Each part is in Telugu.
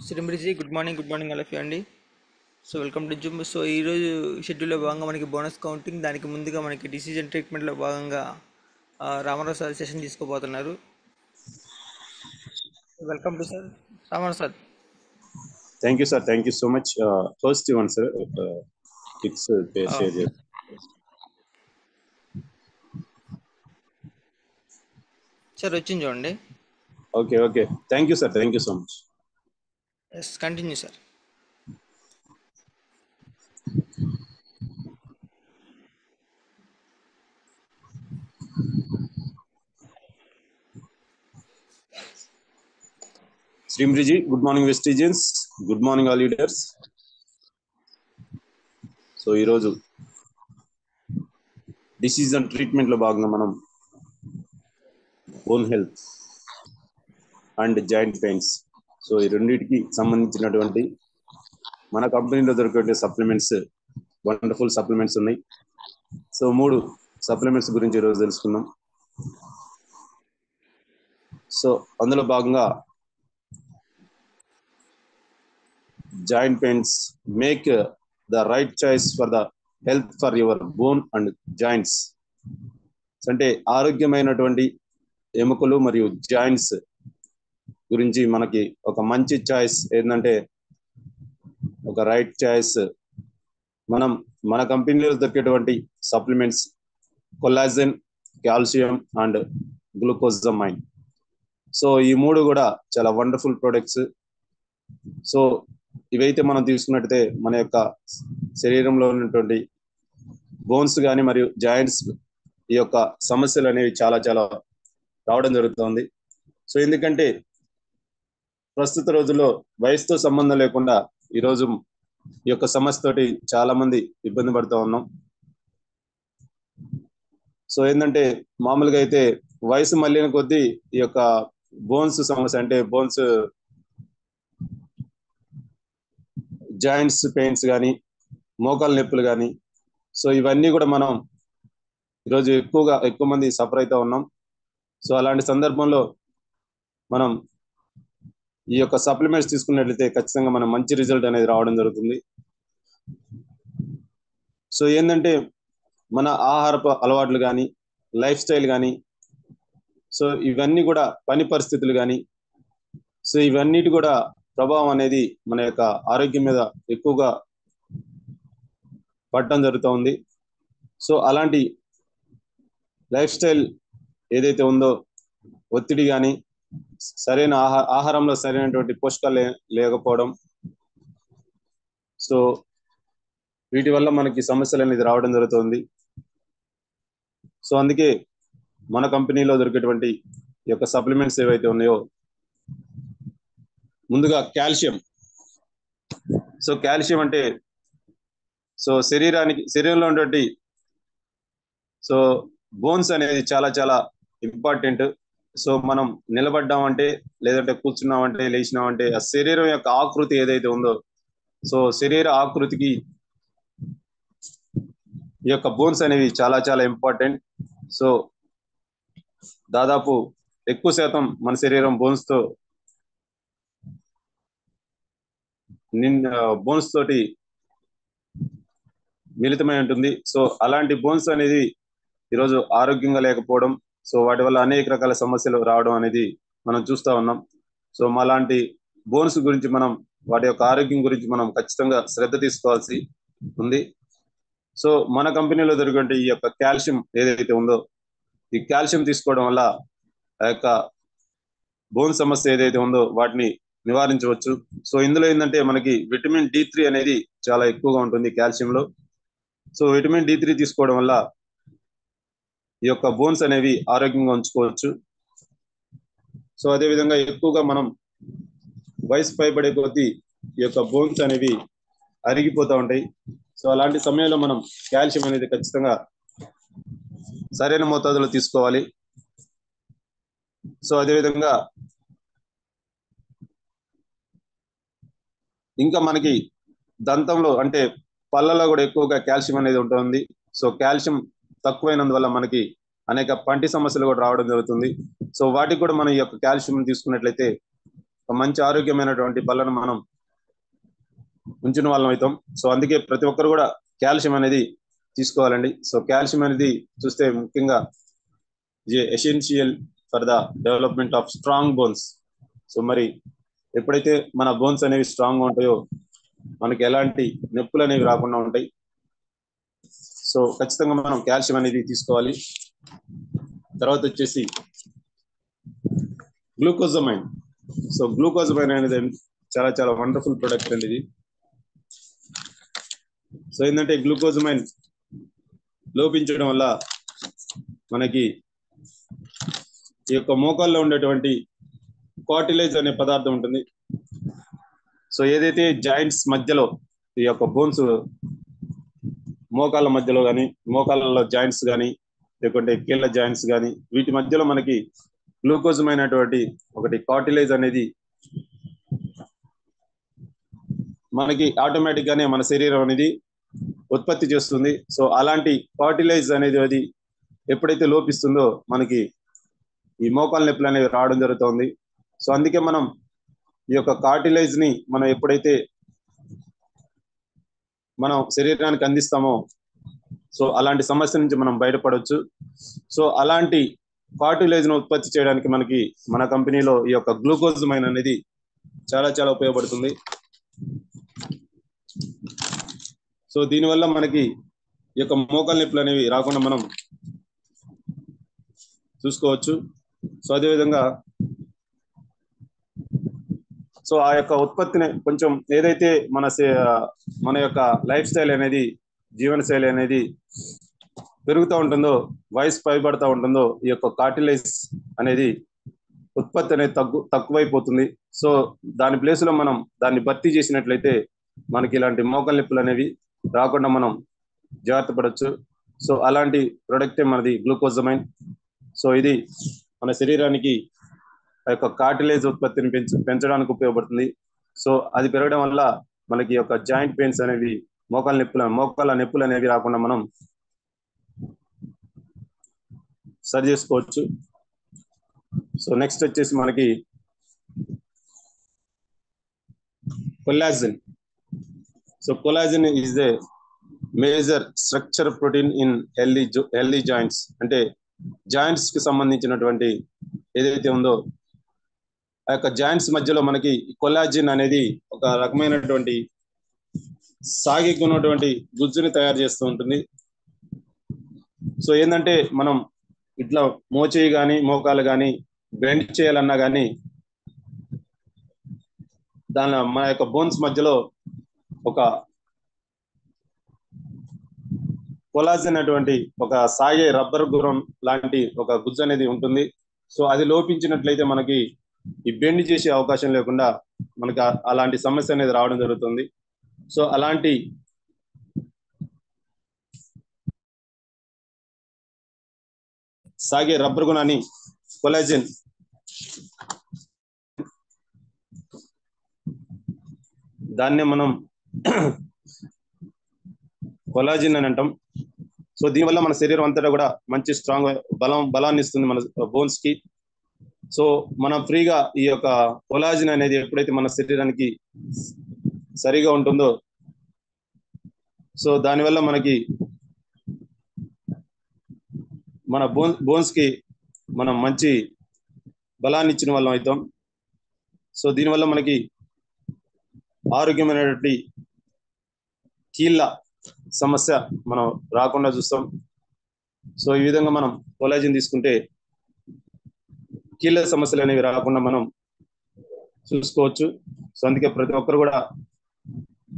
శ్రీమృతి good morning all of you అండి. So welcome to Zoom. So ఈరోజు షెడ్యూల్లో భాగంగా మనకి బోనస్ కౌంటింగ్, దానికి ముందుగా మనకి డిసిజన్ ట్రీట్మెంట్లో భాగంగా రామారావు సార్ సెషన్ తీసుకోబోతున్నారు. Welcome to sir Ramarao sir. Thank you, sir. Thank you so much. First one, sir. It's share here. Sir వచ్చింది చూడండి. Okay. Thank you, sir. Thank you so much. Yes, continue sir. Srimriji, good morning, Vestigians. Good morning, all leaders. So, ఈరోజు డిసీజన్ ట్రీట్మెంట్లో భాగంగా మనం bone health and joint pains, so ఈ రెండింటికి సంబంధించినటువంటి మన కంపెనీలో దొరికే సప్లిమెంట్స్, వండర్ఫుల్ సప్లిమెంట్స్ ఉన్నాయి. సో 3 సప్లిమెంట్స్ గురించి ఈరోజు తెలుసుకుందాం. సో అందులో భాగంగా joint pains, make the right choice for the health for your bone and joints. అంటే ఆరోగ్యమైనటువంటి ఎముకలు మరియు జాయింట్స్ గురించి మనకి ఒక మంచి చాయిస్ ఏంటంటే, ఒక రైట్ చాయిస్ మనం మన కంపెనీలో దొరికేటువంటి supplements collagen, calcium and glucosamine. So ఈ 3 కూడా చాలా వండర్ఫుల్ ప్రొడక్ట్స్. సో ఇవైతే మనం తీసుకున్నట్టయితే మన యొక్క శరీరంలో ఉన్నటువంటి బోన్స్ కానీ మరియు జాయింట్స్ ఈ యొక్క సమస్యలు అనేవి చాలా రావడం జరుగుతుంది. సో ఎందుకంటే ప్రస్తుత రోజుల్లో వయసుతో సంబంధం లేకుండా ఈరోజు ఈ యొక్క సమస్యతోటి చాలా మంది ఇబ్బంది పడుతూ ఉన్నాం. సో ఏంటంటే మామూలుగా అయితే వయసు మళ్ళిన కొద్దీ ఈ యొక్క బోన్స్ సమస్య, అంటే బోన్స్ జాయింట్స్ పెయిన్స్ కానీ, మోకాలు నొప్పులు కానీ, సో ఇవన్నీ కూడా మనం ఈరోజు ఎక్కువ మంది సఫర్ అవుతూ ఉన్నాం. సో అలాంటి సందర్భంలో మనం ఈ యొక్క సప్లిమెంట్స్ తీసుకున్నట్లయితే ఖచ్చితంగా మనం మంచి రిజల్ట్ అనేది రావడం జరుగుతుంది. సో ఏంటంటే మన ఆహారపు అలవాట్లు కానీ, లైఫ్ స్టైల్ కానీ, సో ఇవన్నీ కూడా పని పరిస్థితులు కానీ, సో ఇవన్నిటి కూడా ప్రభావం అనేది మన యొక్క ఆరోగ్యం మీద ఎక్కువగా పడటం జరుగుతూ ఉంది. సో అలాంటి లైఫ్ స్టైల్ ఏదైతే ఉందో, ఒత్తిడి కానీ, సరైన ఆహారంలో సరైనటువంటి పోషకాలు లేకపోవడం, సో వీటి వల్ల మనకి సమస్యలు అనేది రావడం జరుగుతుంది. సో అందుకే మన కంపెనీలో దొరికేటువంటి ఈ యొక్క సప్లిమెంట్స్ ఏవైతే ఉన్నాయో, ముందుగా కాల్షియం. సో కాల్షియం అంటే సో శరీరంలో ఉన్నటువంటి సో బోన్స్ అనేది చాలా ఇంపార్టెంట్. సో మనం నిలబడ్డామంటే, లేదంటే కూర్చున్నామంటే, లేచినామంటే, ఆ శరీరం యొక్క ఆకృతి ఏదైతే ఉందో, సో శరీర ఆకృతికి ఈ యొక్క బోన్స్ అనేవి చాలా ఇంపార్టెంట్. సో దాదాపు ఎక్కువ శాతం మన శరీరం బోన్స్ తోటి మిళితమై ఉంటుంది. సో అలాంటి బోన్స్ అనేది ఈరోజు ఆరోగ్యంగా లేకపోవడం, సో వాటి వల్ల అనేక రకాల సమస్యలు రావడం అనేది మనం చూస్తూ ఉన్నాం. సో అలాంటి బోన్స్ గురించి మనం, వాటి యొక్క ఆరోగ్యం గురించి మనం ఖచ్చితంగా శ్రద్ధ తీసుకోవాల్సి ఉంది. సో మన కంపెనీలో దొరికే ఈ యొక్క కాల్షియం ఏదైతే ఉందో, ఈ కాల్షియం తీసుకోవడం వల్ల ఆ యొక్క బోన్ సమస్య ఏదైతే ఉందో వాటిని నివారించవచ్చు. సో ఇందులో ఏంటంటే మనకి విటమిన్ D3 అనేది చాలా ఎక్కువగా ఉంటుంది కాల్షియంలో. సో విటమిన్ D3 తీసుకోవడం వల్ల ఈ యొక్క బోన్స్ అనేవి ఆరోగ్యంగా ఉంచుకోవచ్చు. సో అదేవిధంగా ఎక్కువగా మనం వయసు పైబడే కొద్దీ ఈ యొక్క బోన్స్ అనేవి అరిగిపోతూ ఉంటాయి. సో అలాంటి సమయంలో మనం కాల్షియం అనేది ఖచ్చితంగా సరైన మోతాదులో తీసుకోవాలి. సో అదేవిధంగా ఇంకా మనకి దంతంలో, అంటే పళ్ళలో కూడా ఎక్కువగా కాల్షియం అనేది ఉంటుంది. సో కాల్షియం తక్కువైనందువల్ల మనకి అనేక పంటి సమస్యలు కూడా రావడం జరుగుతుంది. సో వాటికి కూడా మనం ఈ యొక్క కాల్షియం తీసుకున్నట్లయితే ఒక మంచి ఆరోగ్యమైనటువంటి పళ్ళను మనం ఉంచిన వాళ్ళం అవుతాం. సో అందుకే ప్రతి ఒక్కరు కూడా కాల్షియం అనేది తీసుకోవాలండి. సో కాల్షియం అనేది చూస్తే ముఖ్యంగా essential for the development of strong bones. So మరి ఎప్పుడైతే మన బోన్స్ అనేవి స్ట్రాంగ్ గా ఉంటాయో మనకి ఎలాంటి నొప్పులు అనేవి రాకుండా ఉంటాయి. సో ఖచ్చితంగా మనం కాల్షియం అనేది తీసుకోవాలి. తర్వాత వచ్చేసి గ్లూకోజమైన్. సో గ్లూకోజమైన్ అనేది చాలా చాలా వండర్ఫుల్ ప్రొడక్ట్ అండి ఇది. సో ఏంటంటే గ్లూకోజమైన్ లోపించడం వల్ల మనకి ఈ యొక్క మోకాల్లో ఉండేటువంటి కార్టిలేజ్ అనే పదార్థం ఉంటుంది. సో ఏదైతే జాయింట్స్ మధ్యలో ఈ యొక్క బోన్స్ మోకాళ్ళ మధ్యలో కానీ, మోకాళ్ళలో జాయింట్స్ కానీ, లేకుంటే కీళ్ళ జాయింట్స్ కానీ, వీటి మధ్యలో మనకి గ్లూకోజమైనటువంటి ఒకటి కార్టిలేజ్ అనేది మనకి ఆటోమేటిక్ గానే మన శరీరం అనేది ఉత్పత్తి చేస్తుంది. సో అలాంటి కార్టిలేజ్ అనేది అది ఎప్పుడైతే లోపిస్తుందో మనకి ఈ మోకాళ్ళ నొప్పులు అనేవి రావడం జరుగుతుంది. సో అందుకే మనం ఈ యొక్క కార్టిలేజ్ ని మనం ఎప్పుడైతే మనం శరీరానికి అందిస్తామో సో అలాంటి సమస్య నుంచి మనం బయటపడవచ్చు. సో అలాంటి కార్టిలేజ్ ను ఉత్పత్తి చేయడానికి మనకి మన కంపెనీలో ఈ యొక్క గ్లూకోజమైన్ అనేది చాలా చాలా ఉపయోగపడుతుంది. సో దీనివల్ల మనకి ఈ యొక్క మోకాళ్ళ నొప్పులు అనేవి రాకుండా మనం చూసుకోవచ్చు. సో అదేవిధంగా సో ఆ యొక్క ఉత్పత్తిని కొంచెం ఏదైతే మన యొక్క లైఫ్ స్టైల్ అనేది, జీవనశైలి అనేది పెరుగుతూ ఉంటుందో, వయసు పైబడతా ఉంటుందో ఈ యొక్క కార్టిలేజ్ అనేది ఉత్పత్తి అనేది తక్కువైపోతుంది. సో దాని ప్లేస్ లో మనం దాన్ని భర్తీ చేసినట్లయితే మనకి ఇలాంటి మోకాళ్ళ నొప్పులు అనేవి రాకుండా మనం జాగ్రత్త పడవచ్చు. సో అలాంటి ప్రొడక్టే మనది గ్లూకోజమైన్. సో ఇది మన శరీరానికి ఆ యొక్క కార్టిలేజ్ ఉత్పత్తిని పెంచడానికి ఉపయోగపడుతుంది. సో అది పెరగడం వల్ల మనకి యొక్క జాయింట్ పెయిన్స్ అనేవి, మోకాళ్ళ నొప్పులు అనేవి రాకుండా మనం సరి చేసుకోవచ్చు. సో నెక్స్ట్ వచ్చేసి మనకి collagen. So collagen is the major structure protein in healthy joints. అంటే జాయింట్స్ కి సంబంధించినటువంటి ఏదైతే ఉందో ఆ యొక్క జాయింట్స్ మధ్యలో మనకి కొల్లాజిన్ అనేది ఒక రకమైనటువంటి సాగికున్నటువంటి గుజ్జుని తయారు చేస్తూ ఉంటుంది. సో ఏంటంటే మనం ఇట్లా మోచేయి కానీ, మోకాలు కానీ బెండ్ చేయాలన్నా కానీ మన యొక్క బోన్స్ మధ్యలో ఒక కొలాజిన్ అటువంటి ఒక సాగే రబ్బర్ గురం లాంటి ఒక గుజ్జు అనేది ఉంటుంది. సో అది లోపించినట్లయితే మనకి ఈ బెండ్ చేసే అవకాశం లేకుండా మనకి అలాంటి సమస్య అనేది రావడం జరుగుతుంది. సో అలాంటి సాగే రబ్బర్ గుణాన్ని కొలాజిన్ దాన్నే మనం కొలాజిన్ అని అంటాం. సో దీనివల్ల మన శరీరం అంతటా కూడా మంచి స్ట్రాంగ్ బలాన్ని ఇస్తుంది మన బోన్స్ కి. సో మనం ఫ్రీగా ఈ యొక్క కొలాజిన్ అనేది ఎప్పుడైతే మన శరీరానికి సరిగా ఉంటుందో సో దానివల్ల మనకి మన బోన్స్ కి మనం మంచి బలాన్ని ఇచ్చిన వాళ్ళం అవుతాం. సో దీనివల్ల మనకి ఆరోగ్యమైనటువంటి కీళ్ళ సమస్య మనం రాకుండా చూస్తాం. సో ఈ విధంగా మనం కొలాజిన్ తీసుకుంటే కీళ్ళ సమస్యలు అనేవి రాకుండా మనం చూసుకోవచ్చు. సో అందుకే ప్రతి ఒక్కరు కూడా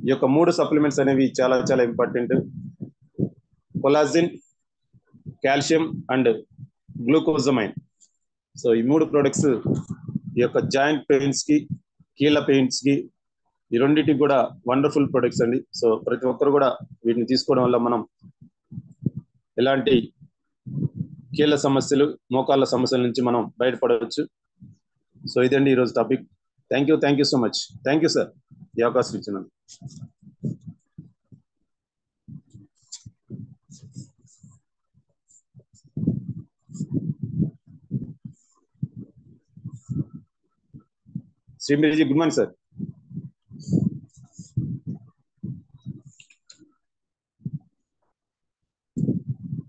ఈ యొక్క 3 సప్లిమెంట్స్ అనేవి చాలా చాలా important. Collagen, calcium and glucosamine. So ఈ 3 ప్రొడక్ట్స్ ఈ యొక్క జాయింట్ పెయిన్స్ కి, కీళ్ళ పెయిన్స్ కి, ఈ రెండింటికి కూడా వండర్ఫుల్ ప్రొడక్ట్స్ అండి. సో ప్రతి ఒక్కరు కూడా వీటిని తీసుకోవడం వల్ల మనం ఎలాంటి కీళ్ళ సమస్యలు, మోకాళ్ళ సమస్యల నుంచి మనం బయటపడవచ్చు. సో ఇదండి ఈరోజు టాపిక్. Thank you so much. Thank you sir ఈ అవకాశం ఇచ్చినందుకు. శ్రీమతి good morning sir.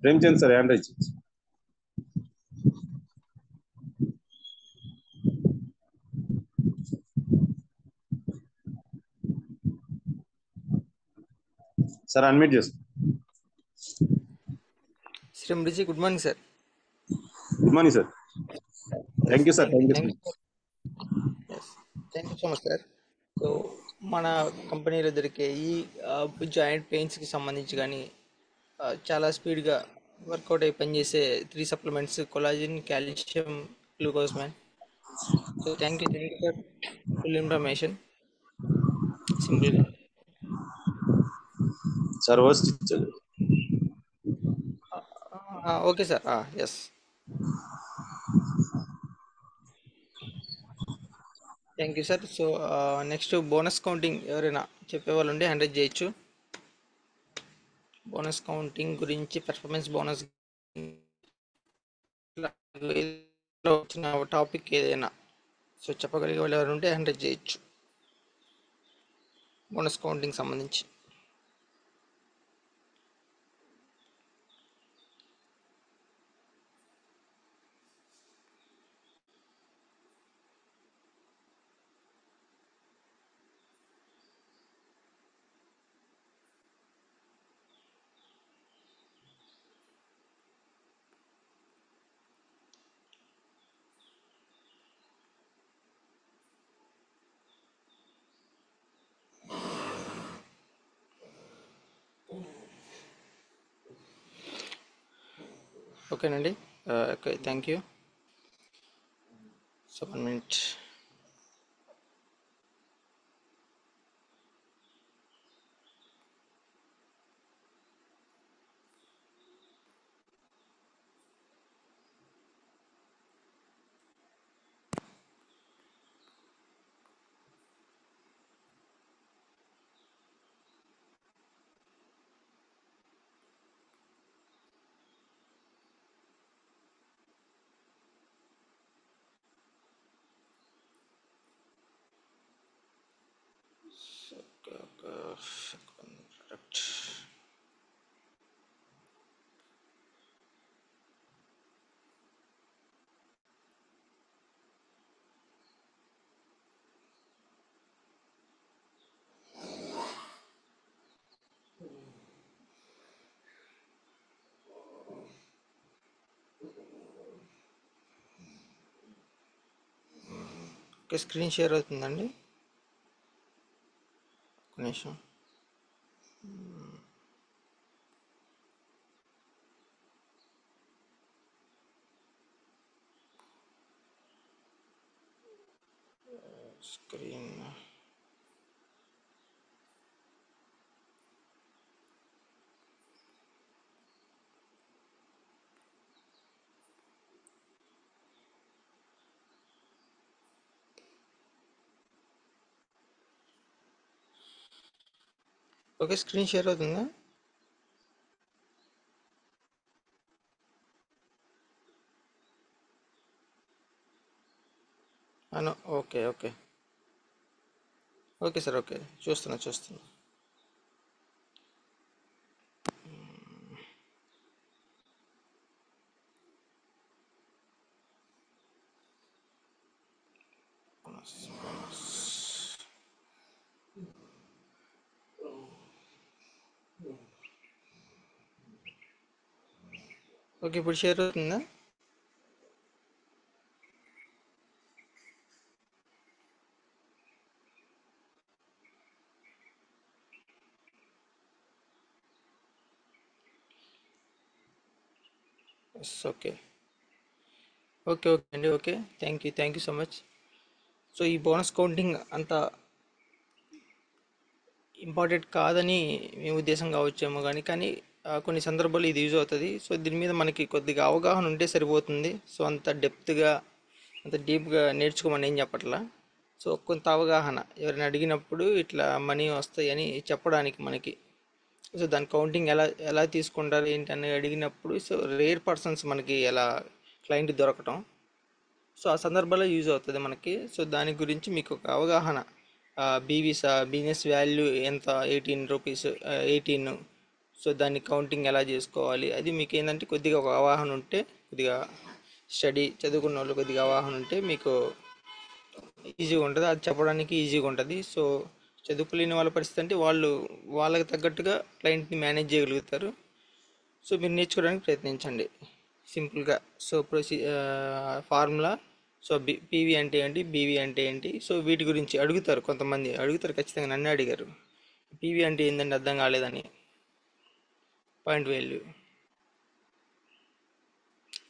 Premchand sir hand raise. Sir unmute చేస్తాం. శ్రీమృజి good morning sir. Good morning sir. Thank you sir. Thank you so much sir. So మన కంపెనీలో దొరికే ఈ జాయింట్ పెయిన్స్కి సంబంధించి కానీ చాలా స్పీడ్గా వర్కౌట్ అయి పనిచేసే 3 supplements collagen, calcium, glucose man. So thank you sir, full information సింపుల్గా. సార్ ఫస్ట్ ఇచ్చారు. Okay sir. Yes, thank you sir. So next bonus counting ఎవరైనా చెప్పేవాళ్ళు ఉంటే హ్యాండిల్ చేయొచ్చు. బోనస్ కౌంటింగ్ గురించి, పెర్ఫార్మెన్స్ బోనస్ వచ్చిన టాపిక్ ఏదైనా సో చెప్పగలిగే వాళ్ళు ఎవరు ఉంటే హ్యాండిల్ చేయొచ్చు బోనస్ కౌంటింగ్ సంబంధించి. ఓకేనండి. Okay, thank you. So 1 minute. Okay, screen share అవుతుందండి. ఒక నిమిషం. స్క్రీన్ ఓకే, స్క్రీన్ షేర్ అవుతుందా? అను okay okay okay sir. Okay, చూస్తున్నా. ఓకే, ఇప్పుడు షేర్ అవుతుందా? ఎస్, ఓకే ఓకే ఓకే అండి. Okay, thank you so much. So ఈ బోనస్ కౌంటింగ్ అంత ఇంపార్టెంట్ కాదని మీ ఉద్దేశం కావచ్చేమో కానీ కొన్ని సందర్భాల్లో ఇది యూజ్ అవుతుంది. సో దీని మీద మనకి కొద్దిగా అవగాహన ఉంటే సరిపోతుంది. సో అంత డెప్త్గా, అంత డీప్గా నేర్చుకోమని ఏం చెప్పట్లా. సో కొంత అవగాహన, ఎవరైనా అడిగినప్పుడు ఇట్లా మనీ వస్తాయని చెప్పడానికి మనకి. సో దాని కౌంటింగ్ ఎలా ఎలా తీసుకుంటారు ఏంటి అని అడిగినప్పుడు, సో రేర్ పర్సన్స్ మనకి ఎలా క్లయింట్ దొరకటం. సో ఆ సందర్భంలో యూజ్ అవుతుంది మనకి. సో దాని గురించి మీకు ఒక అవగాహన, బిజినెస్ వాల్యూ ఎంత, 18 రూపీస్, 18, సో దాన్ని కౌంటింగ్ ఎలా చేసుకోవాలి, అది మీకు ఏంటంటే కొద్దిగా ఒక అవగాహన ఉంటే, కొద్దిగా చదువుకున్న వాళ్ళు కొద్దిగా అవగాహన ఉంటే మీకు ఈజీగా ఉంటుంది, అది చెప్పడానికి ఈజీగా ఉంటుంది. సో చదువుకోలేని వాళ్ళ పరిస్థితి అంటే వాళ్ళకి తగ్గట్టుగా క్లయింట్ని మేనేజ్ చేయగలుగుతారు. సో మీరు నేర్చుకోవడానికి ప్రయత్నించండి సింపుల్గా. సో ఫార్ములా, సో పీవీ అంటే ఏంటి, బీవీ అంటే ఏంటి, సో వీటి గురించి అడుగుతారు, కొంతమంది అడుగుతారు, ఖచ్చితంగా నన్ను అడిగారు పీవీ అంటే ఏంటంటే అర్థం కాలేదని, పాయింట్ వాల్యూ.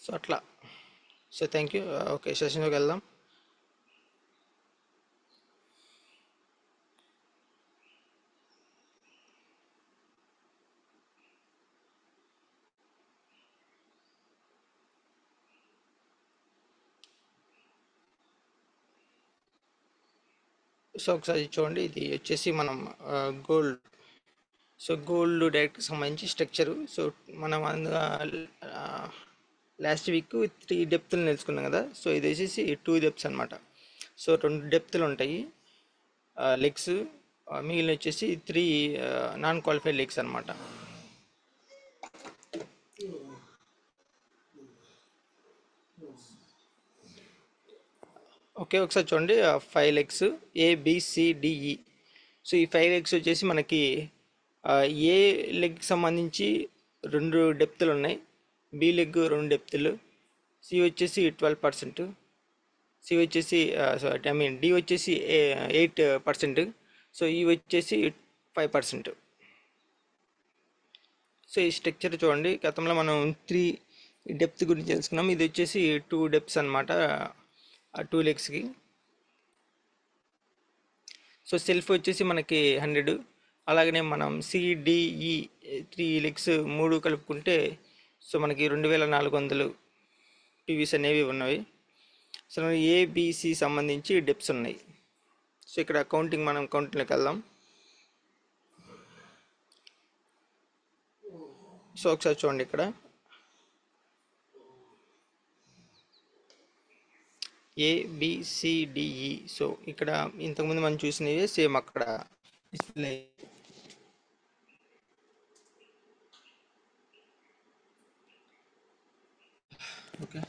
సో అట్లా. So thank you. ఓకే, సెషన్లోకి వెళ్దాం. సో ఒకసారి చూడండి, ఇది వచ్చేసి మనం గోల్డ్. సో గోల్డ్ డైరెక్ట్ సంబంధించి స్ట్రక్చరు. సో మనం లాస్ట్ వీక్ 3 డెప్త్లు నేర్చుకున్నాం కదా. సో ఇది వచ్చేసి 2 డెప్త్స్ అనమాట. సో 2 డెప్త్లు ఉంటాయి లెగ్స్, మిగిలిన వచ్చేసి 3 నాన్ క్వాలిఫైడ్ లెగ్స్ అనమాట. ఓకే, ఒకసారి చూడండి, 5 లెగ్స్ ABCDE. సో ఈ 5 లెగ్స్ వచ్చేసి మనకి ఏ లెగ్కి సంబంధించి 2 డెప్త్లు ఉన్నాయి, బి లెగ్ 2 డెప్త్లు, సి వచ్చేసి 12%, సి వచ్చేసి డి వచ్చేసి 8%, సో ఈ వచ్చేసి 5%. సో ఈ స్ట్రక్చర్ చూడండి, గతంలో మనం 3 డెప్త్ గురించి తెలుసుకున్నాం, ఇది వచ్చేసి 2 డెప్త్స్ అనమాట ఆ 2 లెగ్స్కి. సో సెల్ఫ్ వచ్చేసి మనకి 100, అలాగనే మనం సిడిఈ 3 లెగ్స్ 3 కలుపుకుంటే సో మనకి 2400 పీవీస్ అనేవి ఉన్నవి. సో ఏబిసి సంబంధించి డెప్స్ ఉన్నాయి. సో ఇక్కడ మనం కౌంటింగ్లోకి వెళ్దాం. సో ఒకసారి చూడండి, ఇక్కడ ABCDE. సో ఇక్కడ ఇంతకుముందు మనం చూసినవి సేమ్ అక్కడ డిస్ప్లే. ఓకే,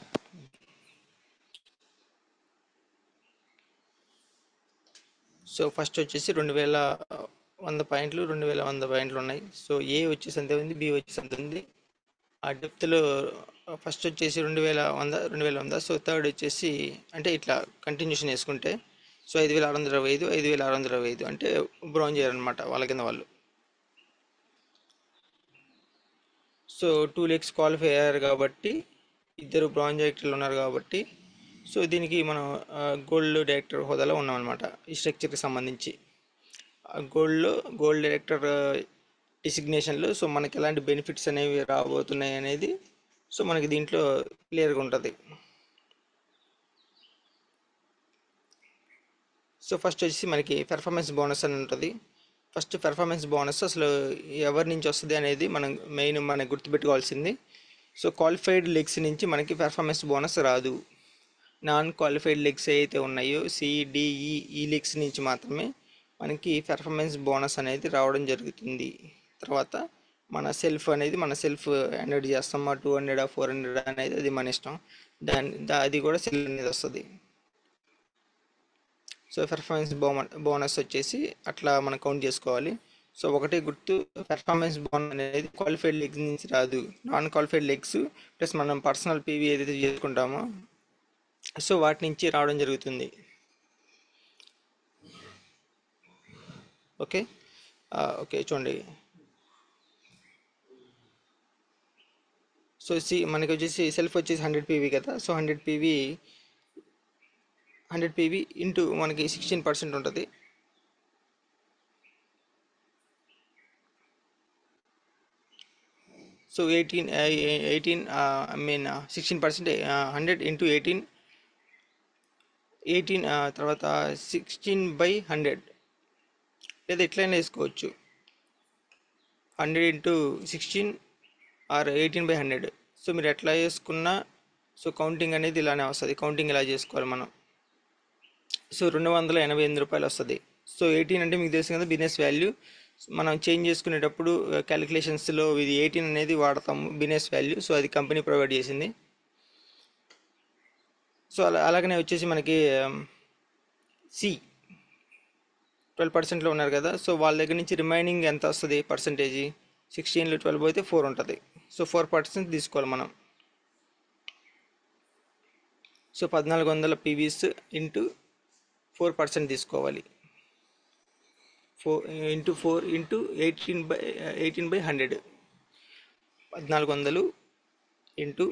సో ఫస్ట్ వచ్చేసి 2100 పాయింట్లు, 2100 పాయింట్లు ఉన్నాయి. సో ఏ వచ్చేసి అంతే ఉంది, బి వచ్చేసి అంత ఉంది. ఆ డెప్త్లో ఫస్ట్ వచ్చేసి 2100. సో థర్డ్ వచ్చేసి అంటే ఇట్లా కంటిన్యూషన్ వేసుకుంటే సో 5625, 5625 అంటే బ్రౌన్ చేయరనమాట వాళ్ళ కింద వాళ్ళు. సో 2 లెగ్స్ క్వాలిఫై అయ్యారు కాబట్టి, 2 బ్రాంజ్ డైరెక్టర్లు ఉన్నారు కాబట్టి, సో దీనికి మనం గోల్డ్ డైరెక్టర్ హోదాలో ఉన్నాం అనమాట ఈ స్ట్రక్చర్కి సంబంధించి. గోల్డ్ డైరెక్టర్ డిసిగ్నేషన్లో సో మనకి ఎలాంటి బెనిఫిట్స్ అనేవి రాబోతున్నాయి అనేది సో మనకి దీంట్లో క్లియర్గా ఉంటుంది. సో ఫస్ట్ వచ్చేసి మనకి పెర్ఫార్మెన్స్ బోనస్ అని ఉంటుంది. ఫస్ట్ పెర్ఫార్మెన్స్ బోనస్ అసలు ఎవరి నుంచి వస్తుంది అనేది మనకు గుర్తుపెట్టుకోవాల్సింది. సో క్వాలిఫైడ్ లెగ్స్ నుంచి మనకి పెర్ఫార్మెన్స్ బోనస్ రాదు. నాన్ క్వాలిఫైడ్ లెగ్స్ ఏవైతే ఉన్నాయో సిడిఈ ఈ లెగ్స్ నుంచి మాత్రమే మనకి పెర్ఫార్మెన్స్ బోనస్ అనేది రావడం జరుగుతుంది. తర్వాత మన సెల్ఫ్ ఎంటర్ చేస్తాం, 200 400 అనేది అది మన ఇష్టం. అది కూడా సెల్ఫ్ అనేది వస్తుంది. సో పెర్ఫార్మెన్స్ బోనస్ వచ్చేసి అట్లా మనం కౌంట్ చేసుకోవాలి. సో ఒకటే గుర్తు, పెర్ఫార్మెన్స్ బోనస్ అనేది క్వాలిఫైడ్ లెగ్స్ నుంచి రాదు, నాన్ క్వాలిఫైడ్ లెగ్స్ ప్లస్ మనం పర్సనల్ పీవీ ఏదైతే చేసుకుంటామో సో వాటి నుంచి రావడం జరుగుతుంది. ఓకే, ఓకే చూడండి. సో మనకి వచ్చేసి సెల్ఫ్ వచ్చేసి 100 పీవీ కదా. సో 100 పీవీ ఇంటూ మనకి 16% ఉంటుంది. సో 16%, 100 ఇంటూ 18 తర్వాత 16/100 లేదా ఎట్లయినా వేసుకోవచ్చు, 100 ఇంటూ 16 ఆర్ 18/100. సో మీరు ఎట్లా వేసుకున్నా సో కౌంటింగ్ అనేది ఇలానే వస్తుంది, కౌంటింగ్ ఇలా చేసుకోవాలి మనం. సో 288 రూపాయలు వస్తుంది. సో 18 అంటే మీకు తెలుసు కదా బిజినెస్ వాల్యూ. మనం చేంజ్ చేసుకునేటప్పుడు క్యాలిక్యులేషన్స్లో ఇది 18 అనేది వాడతాము బిజినెస్ వాల్యూ. సో అది కంపెనీ ప్రొవైడ్ చేసింది. సో అలాగనే వచ్చేసి మనకి సి 12%లో ఉన్నారు కదా, సో వాళ్ళ దగ్గర నుంచి రిమైనింగ్ ఎంత వస్తుంది పర్సంటేజ్, 16లో 12 పోతే 4 ఉంటుంది. సో 4% తీసుకోవాలి మనం. సో 1400 పీవీస్ ఇంటూ 4% తీసుకోవాలి. 4 ఇంటూ 18/100, 1400 ఇంటూ